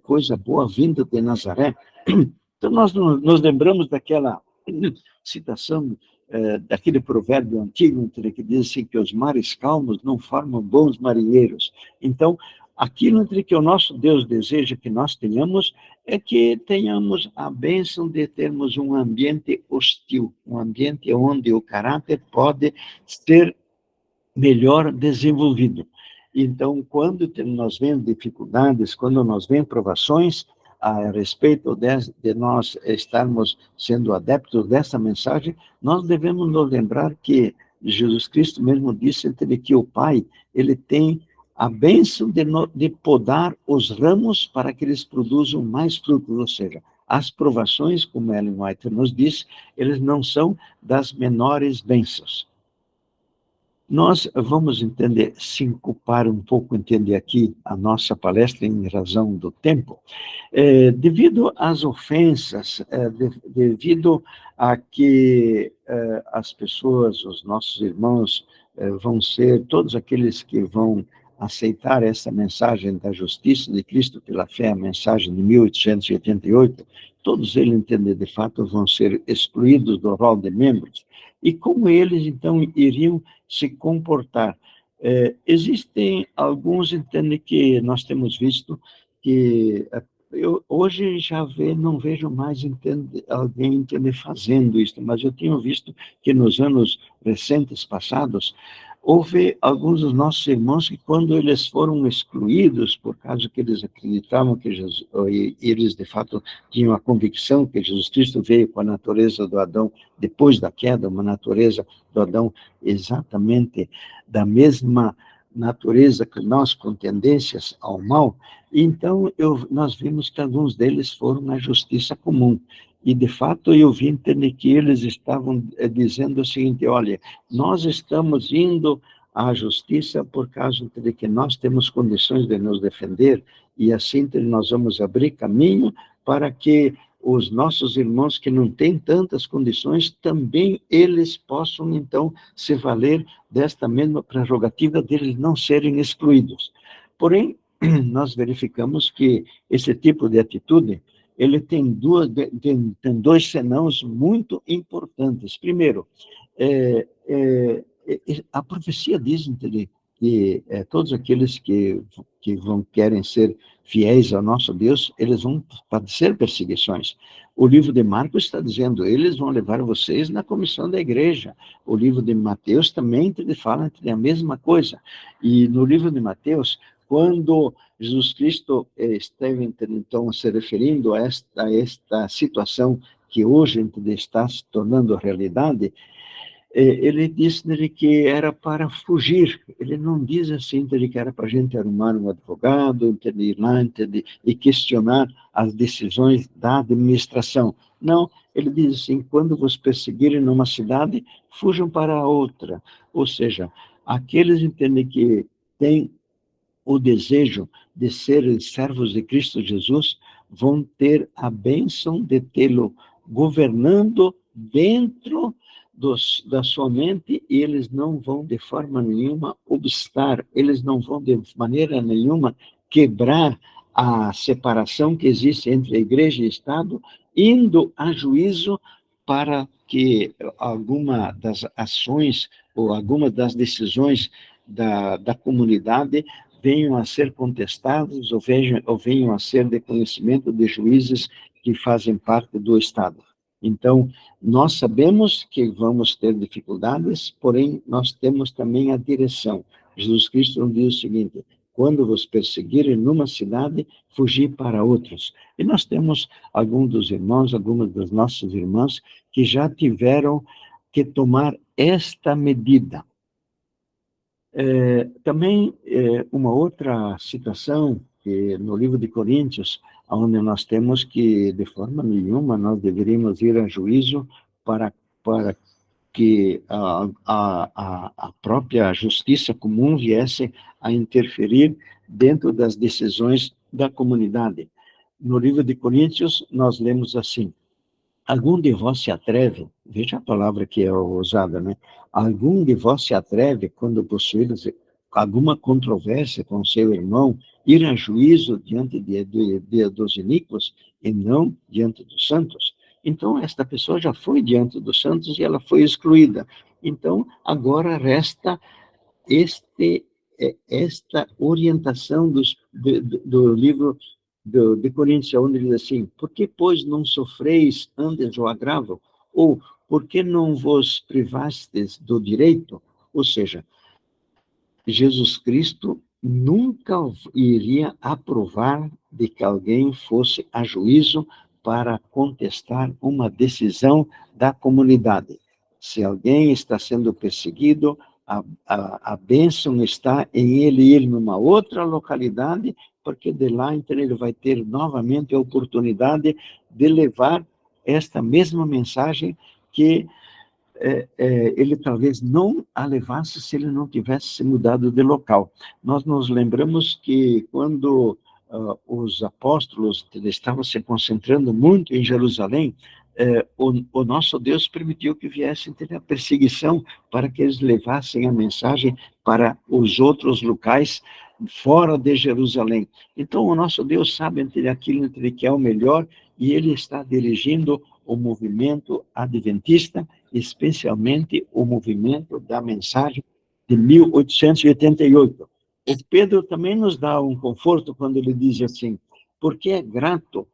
coisa boa vinda de Nazaré. Então, nós nos lembramos daquela citação, daquele provérbio antigo, que diz assim, que os mares calmos não formam bons marinheiros. Então, aquilo que o nosso Deus deseja que nós tenhamos é que tenhamos a bênção de termos um ambiente hostil, um ambiente onde o caráter pode ser melhor desenvolvido. Então, quando nós vemos dificuldades, quando nós vemos provações, a respeito de nós estarmos sendo adeptos dessa mensagem, nós devemos nos lembrar que Jesus Cristo mesmo disse que o Pai, ele tem a bênção de podar os ramos para que eles produzam mais frutos, ou seja, as provações, como Ellen White nos diz, eles não são das menores bênçãos. Nós vamos sincopar um pouco, entender aqui a nossa palestra em razão do tempo. Devido às ofensas, devido a que as pessoas, os nossos irmãos, vão ser todos aqueles que vão aceitar essa mensagem da justiça de Cristo pela fé, a mensagem de 1888, todos eles, entendem, de fato, vão ser excluídos do rol de membros. E como eles, então, iriam se comportar? Existem alguns, entendem, que nós temos visto que eu hoje não vejo mais alguém entender fazendo isso, mas eu tenho visto que nos anos recentes passados houve alguns dos nossos irmãos que, quando eles foram excluídos, por causa que eles acreditavam que Jesus, eles de fato tinham a convicção que Jesus Cristo veio com a natureza do Adão depois da queda, uma natureza do Adão exatamente da mesma natureza que nós, com tendências ao mal. Então, nós vimos que alguns deles foram na justiça comum. E, de fato, eu vi entender que eles estavam dizendo o seguinte: olha, nós estamos indo à justiça por causa de que nós temos condições de nos defender, e assim nós vamos abrir caminho para que os nossos irmãos que não têm tantas condições, também eles possam, então, se valer desta mesma prerrogativa deles não serem excluídos. Porém, nós verificamos que esse tipo de atitude, ele tem dois senãos muito importantes. Primeiro, a profecia diz, entende, que todos aqueles que querem ser fiéis ao nosso Deus, eles vão padecer perseguições. O livro de Marcos está dizendo: eles vão levar vocês na comissão da igreja. O livro de Mateus também fala a mesma coisa. E no livro de Mateus, quando Jesus Cristo esteve, então, se referindo a esta situação que hoje está se tornando realidade, ele disse que era para fugir. Ele não diz assim que era para a gente arrumar um advogado, ir lá e questionar as decisões da administração. Não, ele diz assim: quando vos perseguirem numa cidade, fujam para outra. Ou seja, aqueles, entendem, que têm o desejo de serem servos de Cristo Jesus, vão ter a bênção de tê-lo governando dentro da sua mente, e eles não vão de forma nenhuma obstar, eles não vão de maneira nenhuma quebrar a separação que existe entre a igreja e Estado, indo a juízo para que alguma das ações ou alguma das decisões da comunidade venham a ser contestados ou venham a ser de conhecimento de juízes que fazem parte do Estado. Então, nós sabemos que vamos ter dificuldades, porém, nós temos também a direção. Jesus Cristo nos diz o seguinte: quando vos perseguirem numa cidade, fugir para outros. E nós temos alguns dos irmãos, algumas das nossas irmãs, que já tiveram que tomar esta medida. Também uma outra situação, que no livro de Coríntios, onde nós temos que, de forma nenhuma, nós deveríamos ir a juízo para que a própria justiça comum viesse a interferir dentro das decisões da comunidade. No livro de Coríntios, nós lemos assim: algum de vós se atreve, veja a palavra que é usada, né? Algum de vós se atreve, quando possuir alguma controvérsia com seu irmão, ir a juízo diante dos iníquos e não diante dos santos? Então, esta pessoa já foi diante dos santos e ela foi excluída. Então, agora resta esta orientação do livro de Coríntios, onde ele diz assim: por que, pois, não sofreis antes o agravo? Ou, por que não vos privastes do direito? Ou seja, Jesus Cristo nunca iria aprovar de que alguém fosse a juízo para contestar uma decisão da comunidade. Se alguém está sendo perseguido, a bênção está em ele ir numa outra localidade, porque de lá, então, ele vai ter novamente a oportunidade de levar esta mesma mensagem que ele talvez não a levasse se ele não tivesse se mudado de local. Nós nos lembramos que quando os apóstolos estavam se concentrando muito em Jerusalém, o nosso Deus permitiu que viesse a perseguição para que eles levassem a mensagem para os outros locais fora de Jerusalém. Então, o nosso Deus sabe entre aquilo entre que é o melhor, e ele está dirigindo o movimento adventista, especialmente o movimento da mensagem de 1888. O Pedro também nos dá um conforto quando ele diz assim: porque é grato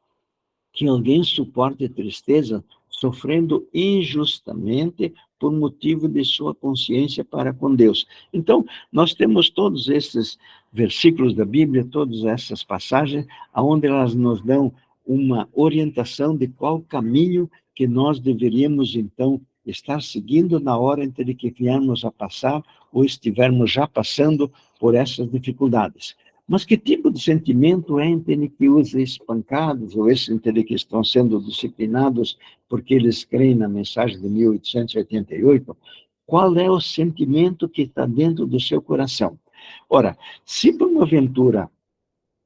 que alguém suporte tristeza sofrendo injustamente por motivo de sua consciência para com Deus. Então, nós temos todos esses versículos da Bíblia, todas essas passagens, onde elas nos dão uma orientação de qual caminho que nós deveríamos, então, estar seguindo na hora em que viermos a passar ou estivermos já passando por essas dificuldades. Mas que tipo de sentimento é entre que os espancados, ou esses entre que estão sendo disciplinados porque eles creem na mensagem de 1888? Qual é o sentimento que está dentro do seu coração? Ora, se por uma aventura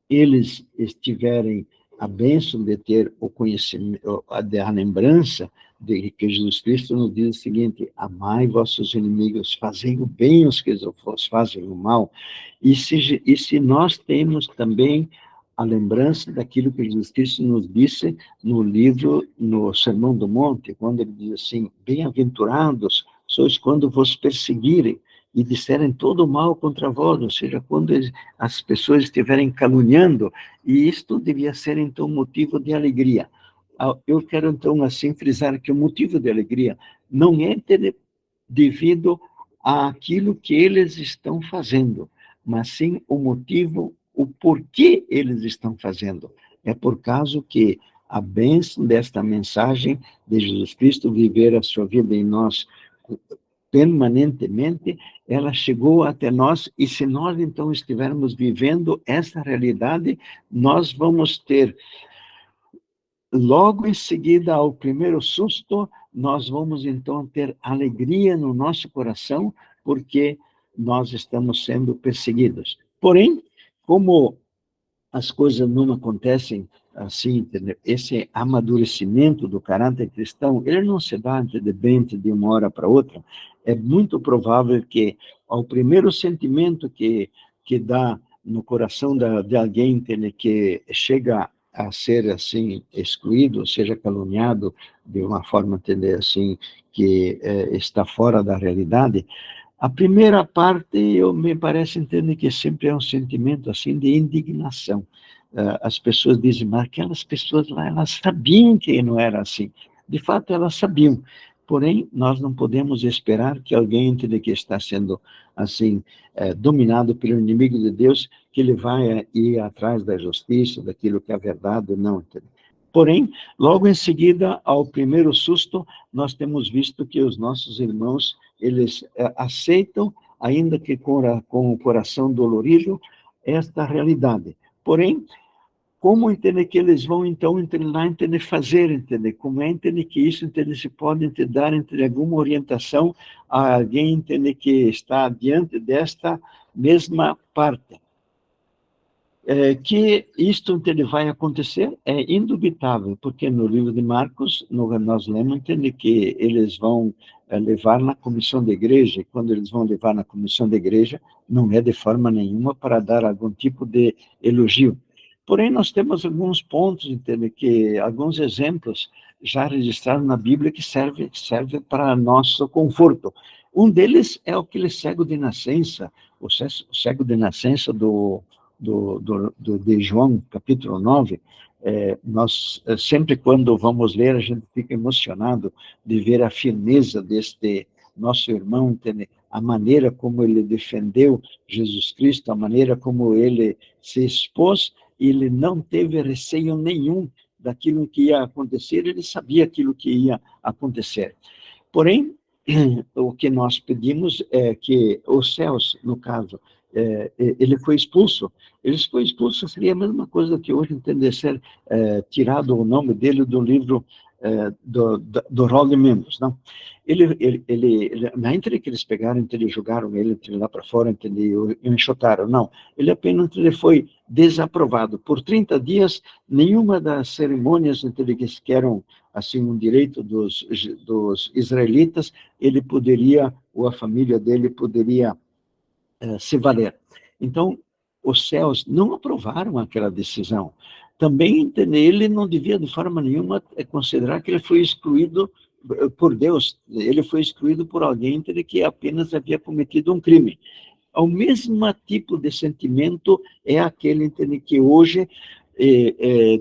eles tiverem a bênção de ter o conhecimento, a lembrança de que Jesus Cristo nos diz o seguinte: amai vossos inimigos, fazei o bem aos que vos fazem o mal. E se nós temos também a lembrança daquilo que Jesus Cristo nos disse no livro, no Sermão do Monte, quando ele diz assim: bem-aventurados sois quando vos perseguirem e disserem todo o mal contra vós, ou seja, quando as pessoas estiverem caluniando, e isto devia ser, então, motivo de alegria. Eu quero, então, assim, frisar que o motivo de alegria não é devido àquilo que eles estão fazendo, mas sim o motivo, o porquê eles estão fazendo. É por causa que a bênção desta mensagem de Jesus Cristo viver a sua vida em nós permanentemente, ela chegou até nós, e se nós então estivermos vivendo essa realidade, nós vamos ter, logo em seguida ao primeiro susto, nós vamos então ter alegria no nosso coração, porque nós estamos sendo perseguidos. Porém, como as coisas não acontecem assim, entendeu? Esse amadurecimento do caráter cristão, ele não se dá de repente, de uma hora para outra. É muito provável que ao primeiro sentimento que dá no coração de alguém, entendeu? Que chega a ser assim excluído, seja caluniado de uma forma, entender assim, que está fora da realidade. A primeira parte, me parece entender que sempre é um sentimento assim de indignação. As pessoas dizem, mas aquelas pessoas lá, elas sabiam que não era assim. De fato, elas sabiam. Porém, nós não podemos esperar que alguém entenda que está sendo assim dominado pelo inimigo de Deus, que ele vai ir atrás da justiça, daquilo que é verdade, não. Entendeu? Porém, logo em seguida, ao primeiro susto, nós temos visto que os nossos irmãos, eles aceitam, ainda que com o coração dolorido, esta realidade. Porém, como entender que eles vão, então, lá entender fazer, entender? Como é entender que isso, entender, se pode dar entre alguma orientação a alguém, entender que está diante desta mesma parte. Que isto entende, vai acontecer é indubitável, porque no livro de Marcos, nós lemos entende, que eles vão levar na comissão da igreja, e quando eles vão levar na comissão da igreja, não é de forma nenhuma para dar algum tipo de elogio. Porém, nós temos alguns pontos, entende, que alguns exemplos já registrados na Bíblia que serve para nosso conforto. Um deles é aquele cego de nascença, o cego de nascença de João, capítulo 9, nós sempre quando vamos ler, a gente fica emocionado de ver a firmeza deste nosso irmão, entende? A maneira como ele defendeu Jesus Cristo, a maneira como ele se expôs, ele não teve receio nenhum daquilo que ia acontecer, ele sabia aquilo que ia acontecer. Porém, o que nós pedimos é que os céus, no caso, ele foi expulso. Ele foi expulso, seria a mesma coisa que hoje entender ser tirado o nome dele do livro do rol de membros, não? Na entre que eles pegaram, eles jogaram ele lá para fora, e enxotaram, não. Ele apenas foi desaprovado. Por 30 dias, nenhuma das cerimônias que eram assim um direito dos israelitas, ele poderia, ou a família dele poderia se valer. Então, os céus não aprovaram aquela decisão. Também ele não devia, de forma nenhuma, considerar que ele foi excluído por Deus. Ele foi excluído por alguém que apenas havia cometido um crime. O mesmo tipo de sentimento é aquele, entende, que hoje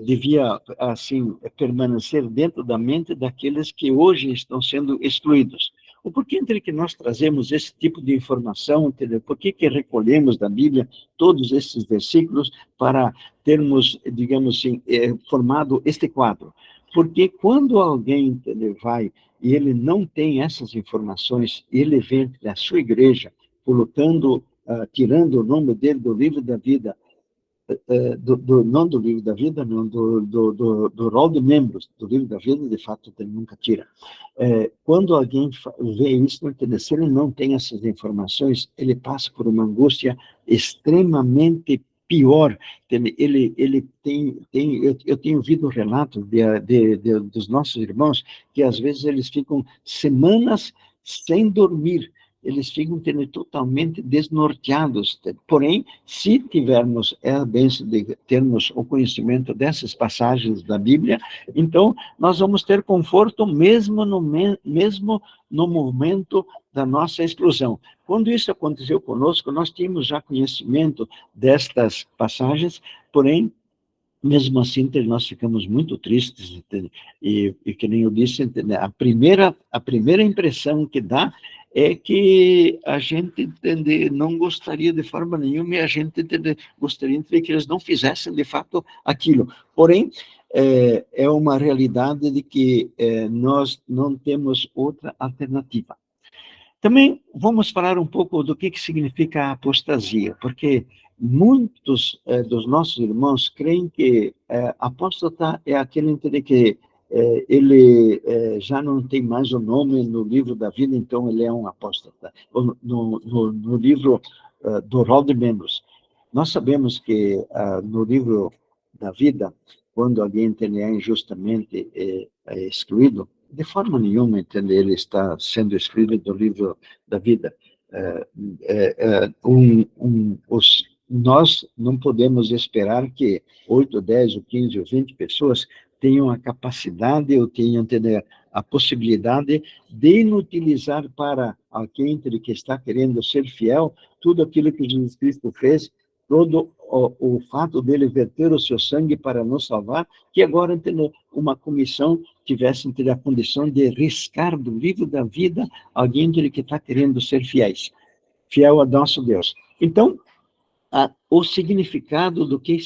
devia, assim, permanecer dentro da mente daqueles que hoje estão sendo excluídos. O porquê entre que nós trazemos esse tipo de informação, entendeu? Por que recolhemos da Bíblia todos esses versículos para termos, digamos assim, formado este quadro? Porque quando alguém, entendeu, vai e ele não tem essas informações, ele vem da sua igreja colocando, tirando o nome dele do livro da vida, não do livro da vida, não, do rol de membros do livro da vida, de fato, ele nunca tira. Quando alguém vê isso, se ele não tem essas informações, ele passa por uma angústia extremamente pior. Eu tenho ouvido relatos dos nossos irmãos que às vezes eles ficam semanas sem dormir, eles ficam totalmente desnorteados. Porém, se tivermos a bênção de termos o conhecimento dessas passagens da Bíblia, então nós vamos ter conforto mesmo no momento da nossa explosão. Quando isso aconteceu conosco, nós tínhamos já conhecimento destas passagens, porém, mesmo assim, nós ficamos muito tristes, e que nem eu disse, a primeira impressão que dá é que a gente não gostaria de forma nenhuma, e a gente gostaria de ver que eles não fizessem de fato aquilo. Porém, é uma realidade de que nós não temos outra alternativa. Também vamos falar um pouco do que significa a apostasia, porque muitos dos nossos irmãos creem que apóstata é aquele que ele já não tem mais o nome no livro da vida, então ele é um apóstata. No livro do rol de membros. Nós sabemos que no livro da vida, quando alguém é injustamente excluído, de forma nenhuma, entende, ele está sendo excluído do livro da vida. Nós não podemos esperar que 8, 10, ou 15, ou 20 pessoas tenham a capacidade, ou tenham, entender, a possibilidade de inutilizar para alguém que está querendo ser fiel tudo aquilo que Jesus Cristo fez, todo o fato dele verter o seu sangue para nos salvar, que agora, entendeu, uma comissão tivesse a condição de riscar do livro da vida alguém que está querendo ser fiel a nosso Deus. Então, o significado do que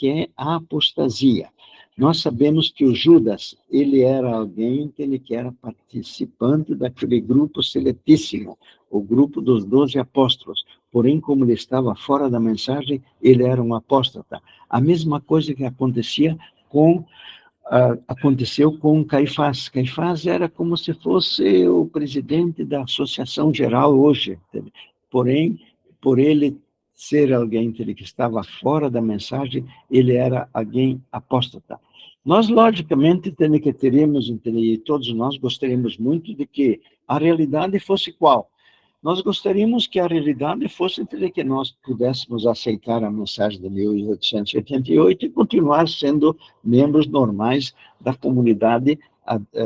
é a apostasia. Nós sabemos que o Judas, ele era alguém que era participante daquele grupo seletíssimo, o grupo dos 12 apóstolos. Porém, como ele estava fora da mensagem, ele era um apóstata. A mesma coisa que aconteceu com Caifás. Caifás era como se fosse o presidente da Associação Geral hoje. Porém, por ele ser alguém que estava fora da mensagem, ele era alguém apóstata. Nós, logicamente, teríamos, e todos nós gostaríamos muito de que a realidade fosse qual? Nós gostaríamos que a realidade fosse que nós pudéssemos aceitar a mensagem de 1888 e continuar sendo membros normais da comunidade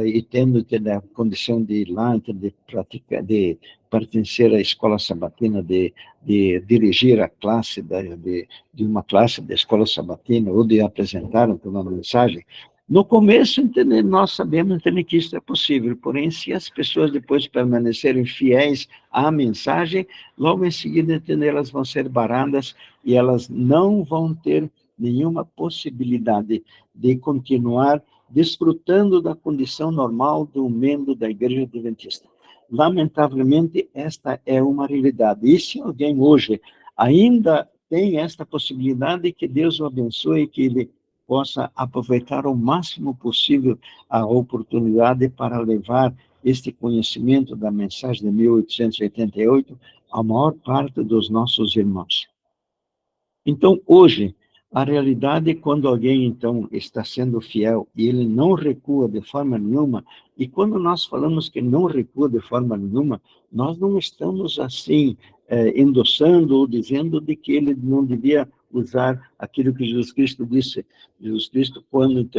e tendo a condição de ir lá, de pertencer à escola sabatina, de dirigir a classe de uma classe da escola sabatina ou de apresentar uma mensagem. No começo, nós sabemos que isso é possível, porém, se as pessoas depois permanecerem fiéis à mensagem, logo em seguida, elas vão ser baradas e elas não vão ter nenhuma possibilidade de continuar desfrutando da condição normal de um membro da Igreja Adventista. Lamentavelmente, esta é uma realidade. E se alguém hoje ainda tem esta possibilidade, que Deus o abençoe e que ele possa aproveitar o máximo possível a oportunidade para levar este conhecimento da mensagem de 1888 à maior parte dos nossos irmãos. Então, hoje, a realidade é quando alguém, então, está sendo fiel e ele não recua de forma nenhuma, e quando nós falamos que não recua de forma nenhuma, nós não estamos, assim, endossando ou dizendo de que ele não devia usar aquilo que Jesus Cristo disse. Jesus Cristo, quando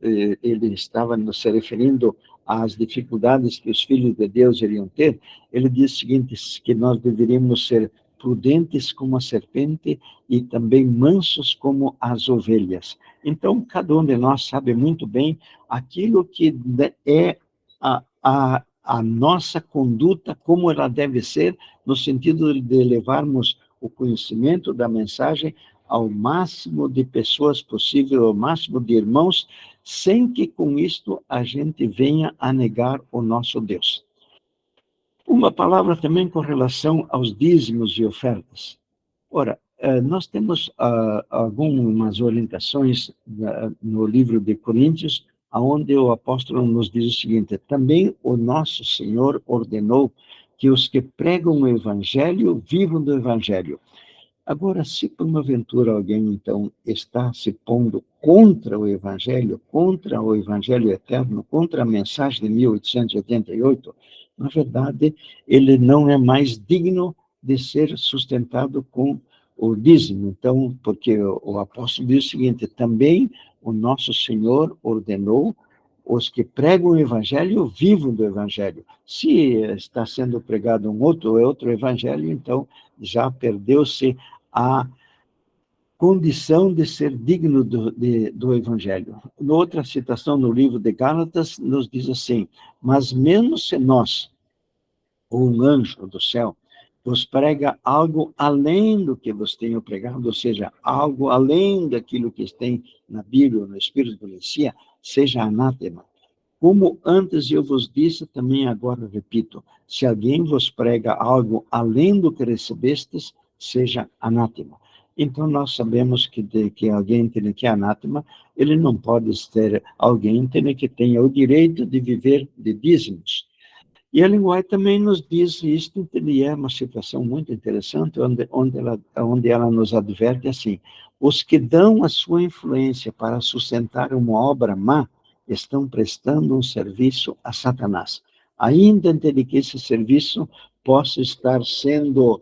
ele estava se referindo às dificuldades que os filhos de Deus iriam ter, ele diz o seguinte, que nós deveríamos ser prudentes como a serpente e também mansos como as ovelhas. Então, cada um de nós sabe muito bem aquilo que é a nossa conduta, como ela deve ser, no sentido de levarmos o conhecimento da mensagem ao máximo de pessoas possível, ao máximo de irmãos, sem que com isto a gente venha a negar o nosso Deus. Uma palavra também com relação aos dízimos e ofertas. Ora, nós temos algumas orientações no livro de Coríntios, onde o apóstolo nos diz o seguinte: também o nosso Senhor ordenou que os que pregam o evangelho vivam do evangelho. Agora, se por uma aventura alguém, então, está se pondo contra o evangelho eterno, contra a mensagem de 1888, na verdade, ele não é mais digno de ser sustentado com o dízimo. Então, porque o apóstolo diz o seguinte: também o nosso Senhor ordenou os que pregam o evangelho vivam do evangelho. Se está sendo pregado outro evangelho, então já perdeu-se a condição de ser digno do evangelho. Outra citação no livro de Gálatas nos diz assim: mas menos se nós, ou um anjo do céu, vos prega algo além do que vos tenho pregado, ou seja, algo além daquilo que tem na Bíblia, no Espírito de Profecia, seja anátema. Como antes eu vos disse, também agora repito: se alguém vos prega algo além do que recebestes, seja anátema. Então, nós sabemos que alguém que é anátema, ele não pode ser alguém que tenha o direito de viver de dízimos. E Ellen White também nos diz isto, e é uma situação muito interessante, onde ela nos adverte assim: os que dão a sua influência para sustentar uma obra má, estão prestando um serviço a Satanás. Ainda que esse serviço possa estar sendo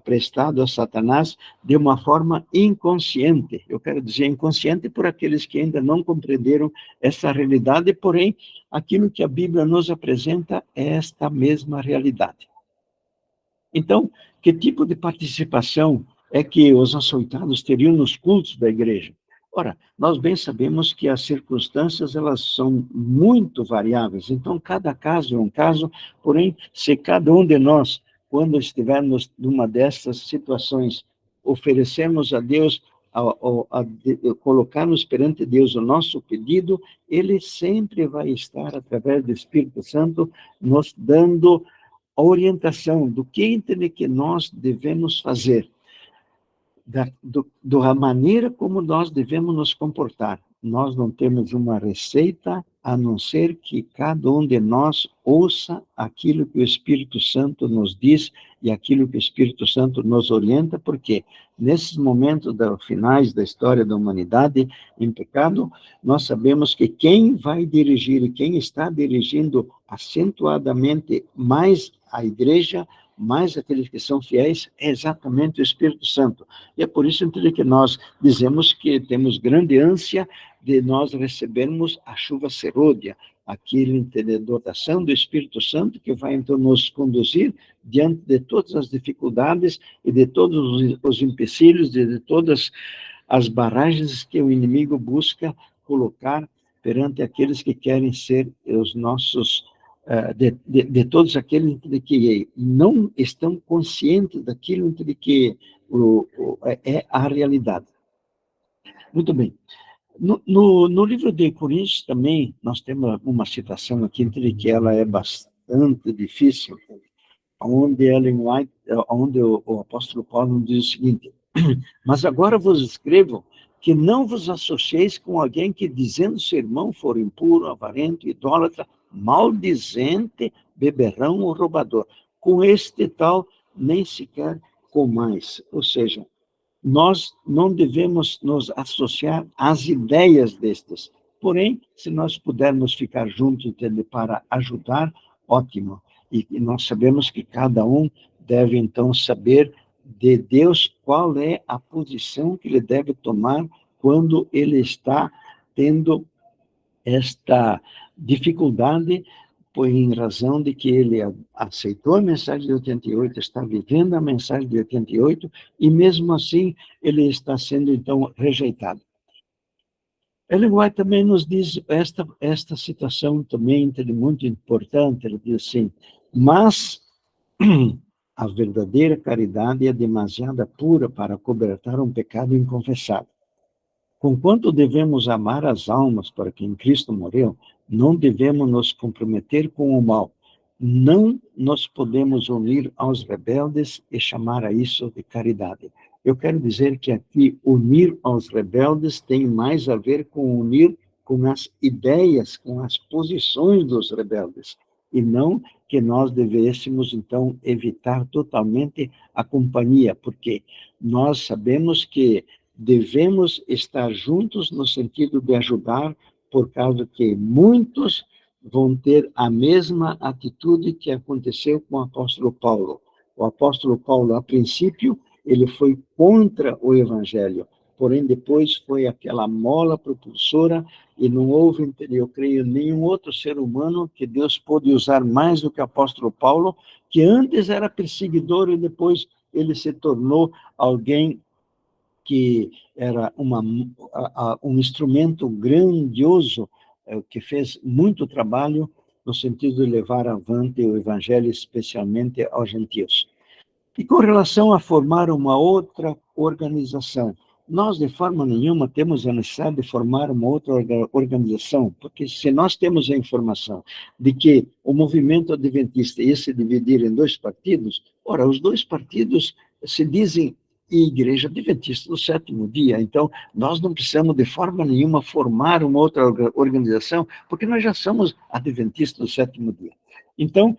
prestado a Satanás de uma forma inconsciente. Eu quero dizer inconsciente por aqueles que ainda não compreenderam essa realidade, porém, aquilo que a Bíblia nos apresenta é esta mesma realidade. Então, que tipo de participação é que os açoitados teriam nos cultos da igreja? Ora, nós bem sabemos que as circunstâncias, elas são muito variáveis, então cada caso é um caso, porém, se cada um de nós, quando estivermos numa dessas situações, oferecermos a Deus, colocarmos perante Deus o nosso pedido, Ele sempre vai estar, através do Espírito Santo, nos dando a orientação do que nós devemos fazer, da maneira como nós devemos nos comportar. Nós não temos uma receita, a não ser que cada um de nós ouça aquilo que o Espírito Santo nos diz e aquilo que o Espírito Santo nos orienta, porque nesses momentos finais da história da humanidade em pecado, nós sabemos que quem vai dirigir e quem está dirigindo acentuadamente mais a igreja, mais aqueles que são fiéis, é exatamente o Espírito Santo. E é por isso que nós dizemos que temos grande ânsia de nós recebermos a chuva serôdia, aquele de dotação do Espírito Santo que vai então nos conduzir diante de todas as dificuldades e de todos os empecilhos, de todas as barragens que o inimigo busca colocar perante aqueles que querem ser os nossos de todos aqueles que não estão conscientes daquilo que é a realidade. Muito bem. No livro de Coríntios também, nós temos uma citação aqui, que ela é bastante difícil, onde Ellen White, onde o apóstolo Paulo diz o seguinte: mas agora vos escrevo que não vos associeis com alguém que, dizendo ser irmão, for impuro, avarento, idólatra, maldizente, beberrão ou roubador. Com este tal, nem sequer comais. Ou seja, nós não devemos nos associar às ideias destes. Porém, se nós pudermos ficar juntos, entende, para ajudar, ótimo. E nós sabemos que cada um deve, então, saber de Deus qual é a posição que ele deve tomar quando ele está tendo esta dificuldade, por em razão de que ele aceitou a mensagem de 88, está vivendo a mensagem de 88, e mesmo assim ele está sendo, então, rejeitado. Ellen White também nos diz esta situação também muito importante. Ele diz assim: mas a verdadeira caridade é demasiado pura para cobertar um pecado inconfessado. Conquanto devemos amar as almas para quem Cristo morreu, não devemos nos comprometer com o mal. Não nos podemos unir aos rebeldes e chamar a isso de caridade. Eu quero dizer que aqui, unir aos rebeldes tem mais a ver com unir com as ideias, com as posições dos rebeldes, e não que nós devêssemos, então, evitar totalmente a companhia, porque nós sabemos que devemos estar juntos no sentido de ajudar, por causa que muitos vão ter a mesma atitude que aconteceu com o apóstolo Paulo. O apóstolo Paulo, a princípio, ele foi contra o evangelho, porém depois foi aquela mola propulsora, e não houve, eu creio, nenhum outro ser humano que Deus pôde usar mais do que o apóstolo Paulo, que antes era perseguidor e depois ele se tornou alguém que era um instrumento grandioso, que fez muito trabalho no sentido de levar avante o evangelho, especialmente aos gentios. E com relação a formar uma outra organização, nós, de forma nenhuma, temos a necessidade de formar uma outra organização, porque se nós temos a informação de que o movimento adventista ia se dividir em dois partidos, ora, os dois partidos se dizem Igreja Adventista do Sétimo Dia, então nós não precisamos de forma nenhuma formar uma outra organização, porque nós já somos Adventistas do Sétimo Dia. Então,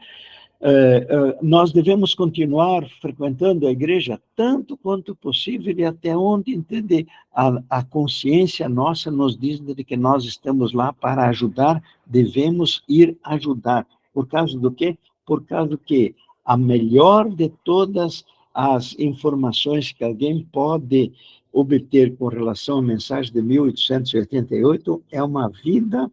nós devemos continuar frequentando a igreja tanto quanto possível e até onde entender. A consciência nossa nos diz de que nós estamos lá para ajudar, devemos ir ajudar. Por causa do quê? Por causa que a melhor de todas as informações que alguém pode obter com relação à mensagem de 1888 é uma vida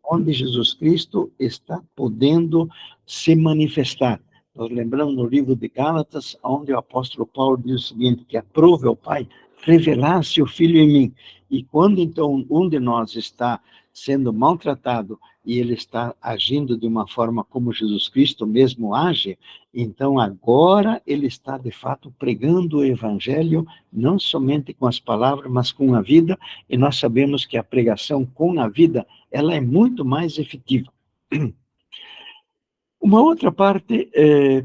onde Jesus Cristo está podendo se manifestar. Nós lembramos no livro de Gálatas, onde o apóstolo Paulo diz o seguinte, que aprove ao Pai revelar seu Filho em mim. E quando, então, um de nós está sendo maltratado e ele está agindo de uma forma como Jesus Cristo mesmo age, então agora ele está, de fato, pregando o Evangelho, não somente com as palavras, mas com a vida, e nós sabemos que a pregação com a vida, ela é muito mais efetiva. Uma outra parte,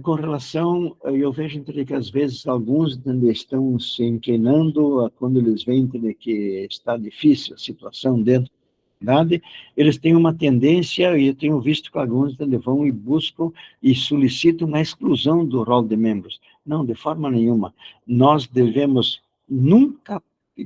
com relação, eu vejo que às vezes alguns estão se inclinando quando eles veem que está difícil a situação dentro da comunidade, eles têm uma tendência, e eu tenho visto que alguns vão e buscam e solicitam a exclusão do rol de membros. Não, de forma nenhuma. Nós devemos nunca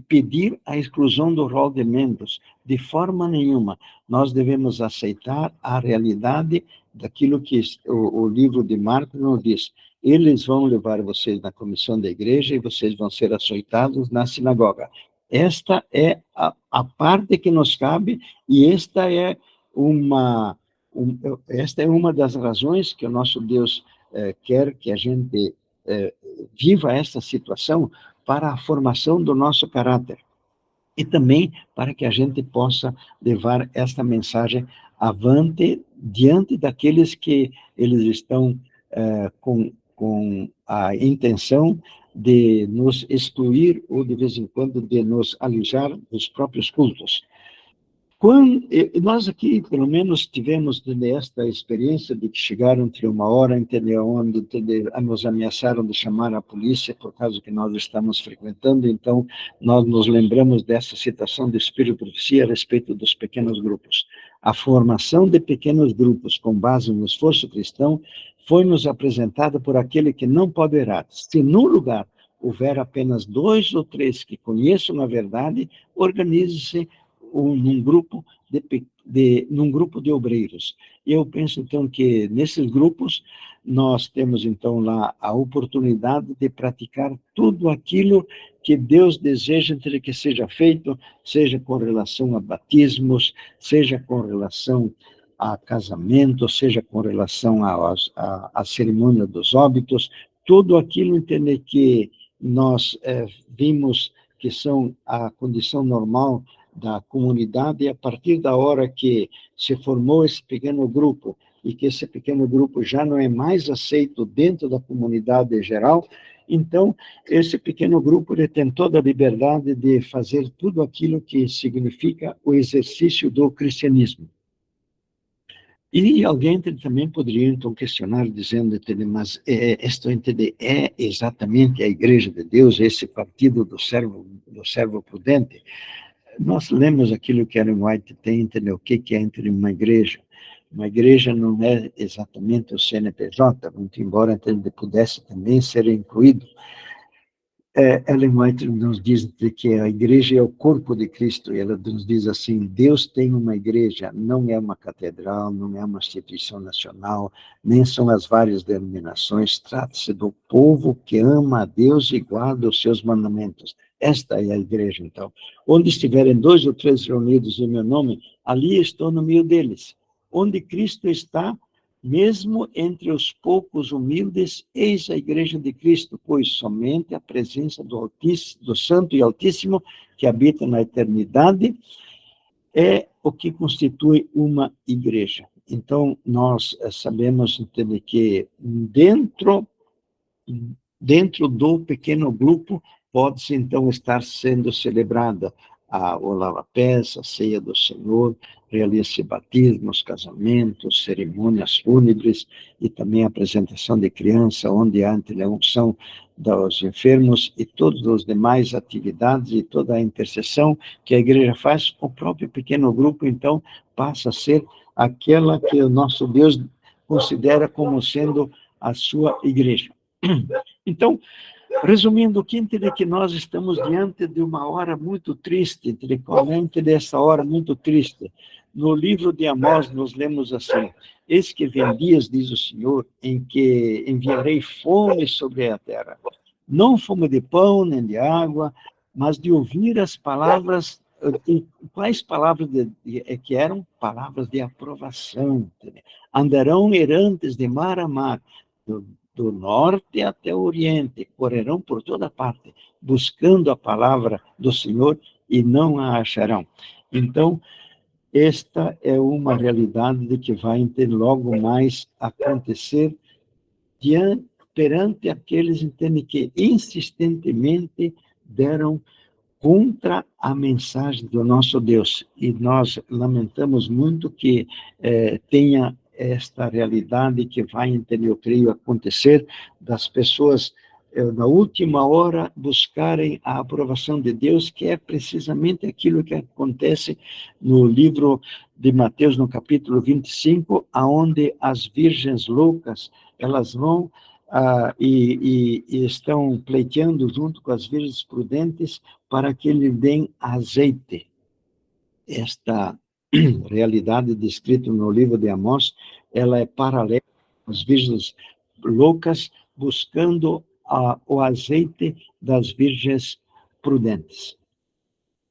pedir a exclusão do rol de membros, de forma nenhuma. Nós devemos aceitar a realidade daquilo que o livro de Marcos nos diz. Eles vão levar vocês na comissão da igreja e vocês vão ser açoitados na sinagoga. Esta é a parte que nos cabe, e esta é uma das razões que o nosso Deus quer que a gente viva esta situação, para a formação do nosso caráter, e também para que a gente possa levar esta mensagem avante diante daqueles que eles estão com a intenção de nos excluir ou, de vez em quando, de nos alijar dos próprios cultos. Nós aqui, pelo menos, tivemos esta experiência de que chegaram entre uma hora, entendeu, onde nos ameaçaram de chamar a polícia por causa que nós estamos frequentando, então nós nos lembramos dessa citação do Espírito de Profecia a respeito dos pequenos grupos. A formação de pequenos grupos com base no esforço cristão foi-nos apresentada por aquele que não pode errar. Se num lugar houver apenas 2 ou 3 que conheçam a verdade, organize-se num grupo num grupo de obreiros. Eu penso, então, que nesses grupos nós temos, então, lá a oportunidade de praticar tudo aquilo que Deus deseja que seja feito, seja com relação a batismos, seja com relação a casamento, seja com relação à cerimônia dos óbitos, tudo aquilo, entender que nós vimos que são a condição normal da comunidade, e a partir da hora que se formou esse pequeno grupo, e que esse pequeno grupo já não é mais aceito dentro da comunidade geral, então, esse pequeno grupo ele tem toda a liberdade de fazer tudo aquilo que significa o exercício do cristianismo. E alguém também poderia, então, questionar, dizendo, mas isto é exatamente a Igreja de Deus, esse partido do servo prudente? Nós lemos aquilo que Ellen White tem, entendeu? O que é entre uma igreja? Uma igreja não é exatamente o CNPJ, muito embora pudesse também ser incluído. Ellen White nos diz que a igreja é o corpo de Cristo, e ela nos diz assim, Deus tem uma igreja, não é uma catedral, não é uma instituição nacional, nem são as várias denominações, trata-se do povo que ama a Deus e guarda os seus mandamentos. Esta é a igreja, então. Onde estiverem 2 ou 3 reunidos em meu nome, ali estou no meio deles. Onde Cristo está, mesmo entre os poucos humildes, eis a igreja de Cristo, pois somente a presença do Santo e Altíssimo, que habita na eternidade, é o que constitui uma igreja. Então, nós sabemos, entender que dentro do pequeno grupo, pode-se, então, estar sendo celebrada o lava-pés, a ceia do Senhor, realiza-se batismos, casamentos, cerimônias fúnebres e também a apresentação de criança, onde há a unção dos enfermos e todas as demais atividades e toda a intercessão que a igreja faz. O próprio pequeno grupo, então, passa a ser aquela que o nosso Deus considera como sendo a sua igreja. Então, resumindo, o quinto é que nós estamos diante de uma hora muito triste, diante dessa hora muito triste. No livro de Amós, nós lemos assim, eis que vem dias, diz o Senhor, em que enviarei fome sobre a terra. Não fome de pão, nem de água, mas de ouvir as palavras. E quais palavras que eram? Palavras de aprovação. Andarão errantes de mar a mar, do norte até o oriente, correrão por toda parte, buscando a palavra do Senhor e não a acharão. Então, esta é uma realidade de que vai ter logo mais acontecer perante aqueles que insistentemente deram contra a mensagem do nosso Deus. E nós lamentamos muito que tenha esta realidade que vai, eu creio, acontecer, das pessoas, na última hora, buscarem a aprovação de Deus, que é precisamente aquilo que acontece no livro de Mateus, no capítulo 25, aonde as virgens loucas, elas vão e estão pleiteando junto com as virgens prudentes para que lhe deem azeite. Esta realidade descrita no livro de Amós, ela é paralela às virgens loucas buscando o azeite das virgens prudentes.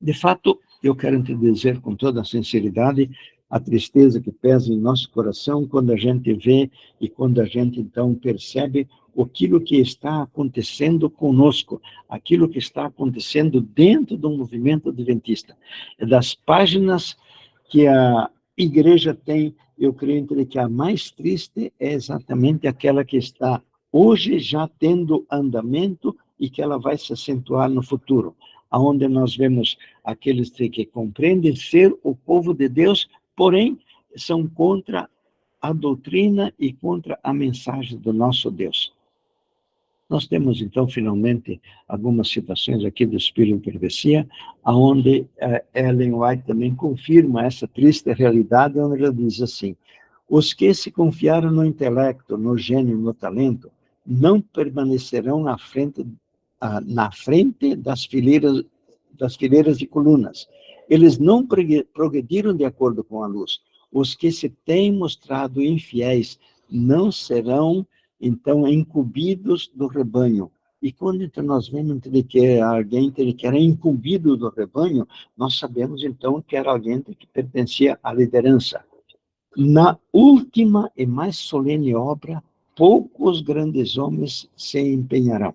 De fato, eu quero te dizer com toda a sinceridade a tristeza que pesa em nosso coração quando a gente vê e quando a gente, então, percebe aquilo que está acontecendo conosco, aquilo que está acontecendo dentro do movimento adventista. Das páginas que a igreja tem, eu creio que a mais triste é exatamente aquela que está hoje já tendo andamento e que ela vai se acentuar no futuro, onde nós vemos aqueles que compreendem ser o povo de Deus, porém são contra a doutrina e contra a mensagem do nosso Deus. Nós temos, então, finalmente, algumas citações aqui do Espírito de Profecia, onde Ellen White também confirma essa triste realidade, onde ela diz assim, os que se confiaram no intelecto, no gênio, no talento, não permanecerão na frente das fileiras de colunas. Eles não progrediram de acordo com a luz. Os que se têm mostrado infiéis não serão, então, incumbidos do rebanho. E quando então, nós vemos que alguém que era incumbido do rebanho, nós sabemos, então, que era alguém que pertencia à liderança. Na última e mais solene obra, poucos grandes homens se empenharão.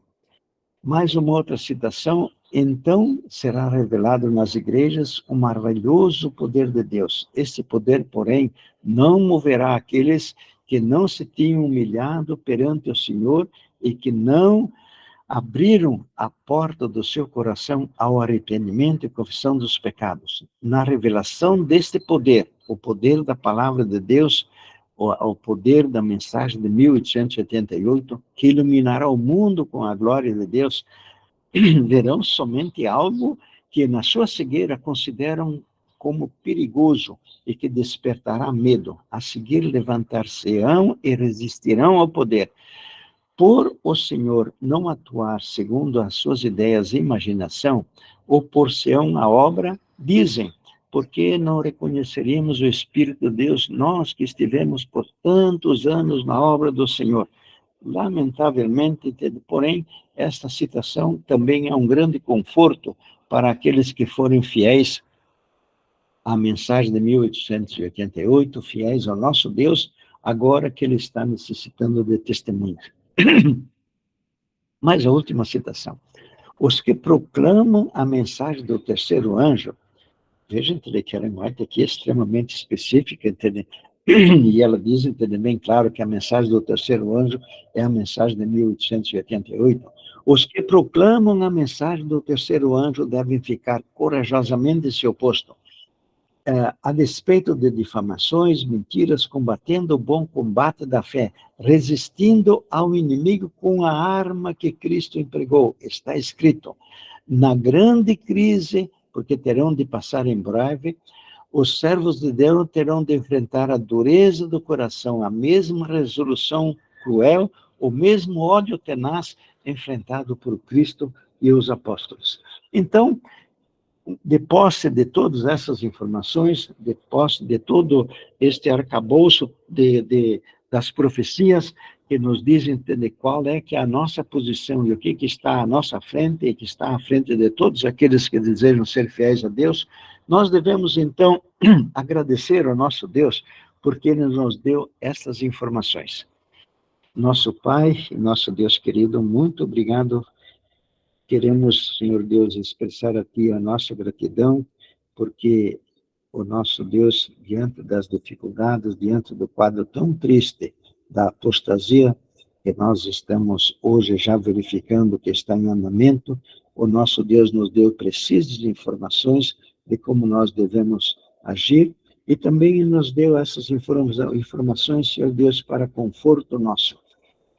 Mais uma outra citação: então será revelado nas igrejas o maravilhoso poder de Deus. Esse poder, porém, não moverá aqueles que não se tinham humilhado perante o Senhor e que não abriram a porta do seu coração ao arrependimento e confissão dos pecados. Na revelação deste poder, o poder da palavra de Deus, o poder da mensagem de 1888, que iluminará o mundo com a glória de Deus, verão somente algo que na sua cegueira consideram como perigoso e que despertará medo. A seguir levantar-se-ão e resistirão ao poder. Por o Senhor não atuar segundo as suas ideias e imaginação, opor-se-ão à obra, dizem, porque não reconheceríamos o Espírito de Deus, nós que estivemos por tantos anos na obra do Senhor. Lamentavelmente, porém, esta citação também é um grande conforto para aqueles que forem fiéis à mensagem de 1888, fiéis ao nosso Deus, agora que ele está necessitando de testemunho. Mais a última citação. Os que proclamam a mensagem do terceiro anjo, veja, entende, que ela é aqui extremamente específica, entende? E ela diz, entende bem claro, que a mensagem do terceiro anjo é a mensagem de 1888. Os que proclamam a mensagem do terceiro anjo devem ficar corajosamente em seu posto, a despeito de difamações, mentiras, combatendo o bom combate da fé, resistindo ao inimigo com a arma que Cristo empregou. Está escrito, na grande crise, porque terão de passar em breve, os servos de Deus terão de enfrentar a dureza do coração, a mesma resolução cruel, o mesmo ódio tenaz enfrentado por Cristo e os apóstolos. Então, de posse de todas essas informações, de posse de todo este arcabouço das profecias que nos dizem de qual é que é a nossa posição e o que está à nossa frente e que está à frente de todos aqueles que desejam ser fiéis a Deus, nós devemos, então, agradecer ao nosso Deus porque Ele nos deu essas informações. Nosso Pai e nosso Deus querido, muito obrigado. Queremos, Senhor Deus, expressar a Ti a nossa gratidão, porque o nosso Deus, diante das dificuldades, diante do quadro tão triste da apostasia, que nós estamos hoje já verificando que está em andamento, o nosso Deus nos deu precisas informações de como nós devemos agir, e também nos deu essas informações, Senhor Deus, para conforto nosso.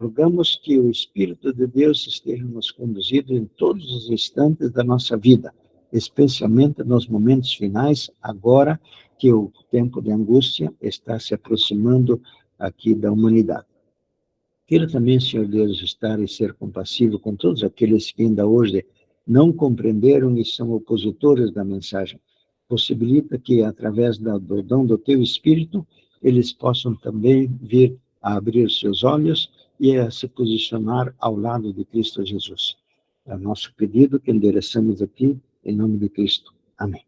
Rogamos que o Espírito de Deus esteja nos conduzindo em todos os instantes da nossa vida, especialmente nos momentos finais, agora que o tempo de angústia está se aproximando aqui da humanidade. Quero também, Senhor Deus, estar e ser compassivo com todos aqueles que ainda hoje não compreenderam e são opositores da mensagem. Possibilita que, através do dom do Teu Espírito, eles possam também vir a abrir seus olhos e a se posicionar ao lado de Cristo Jesus. É o nosso pedido que endereçamos aqui, em nome de Cristo. Amém.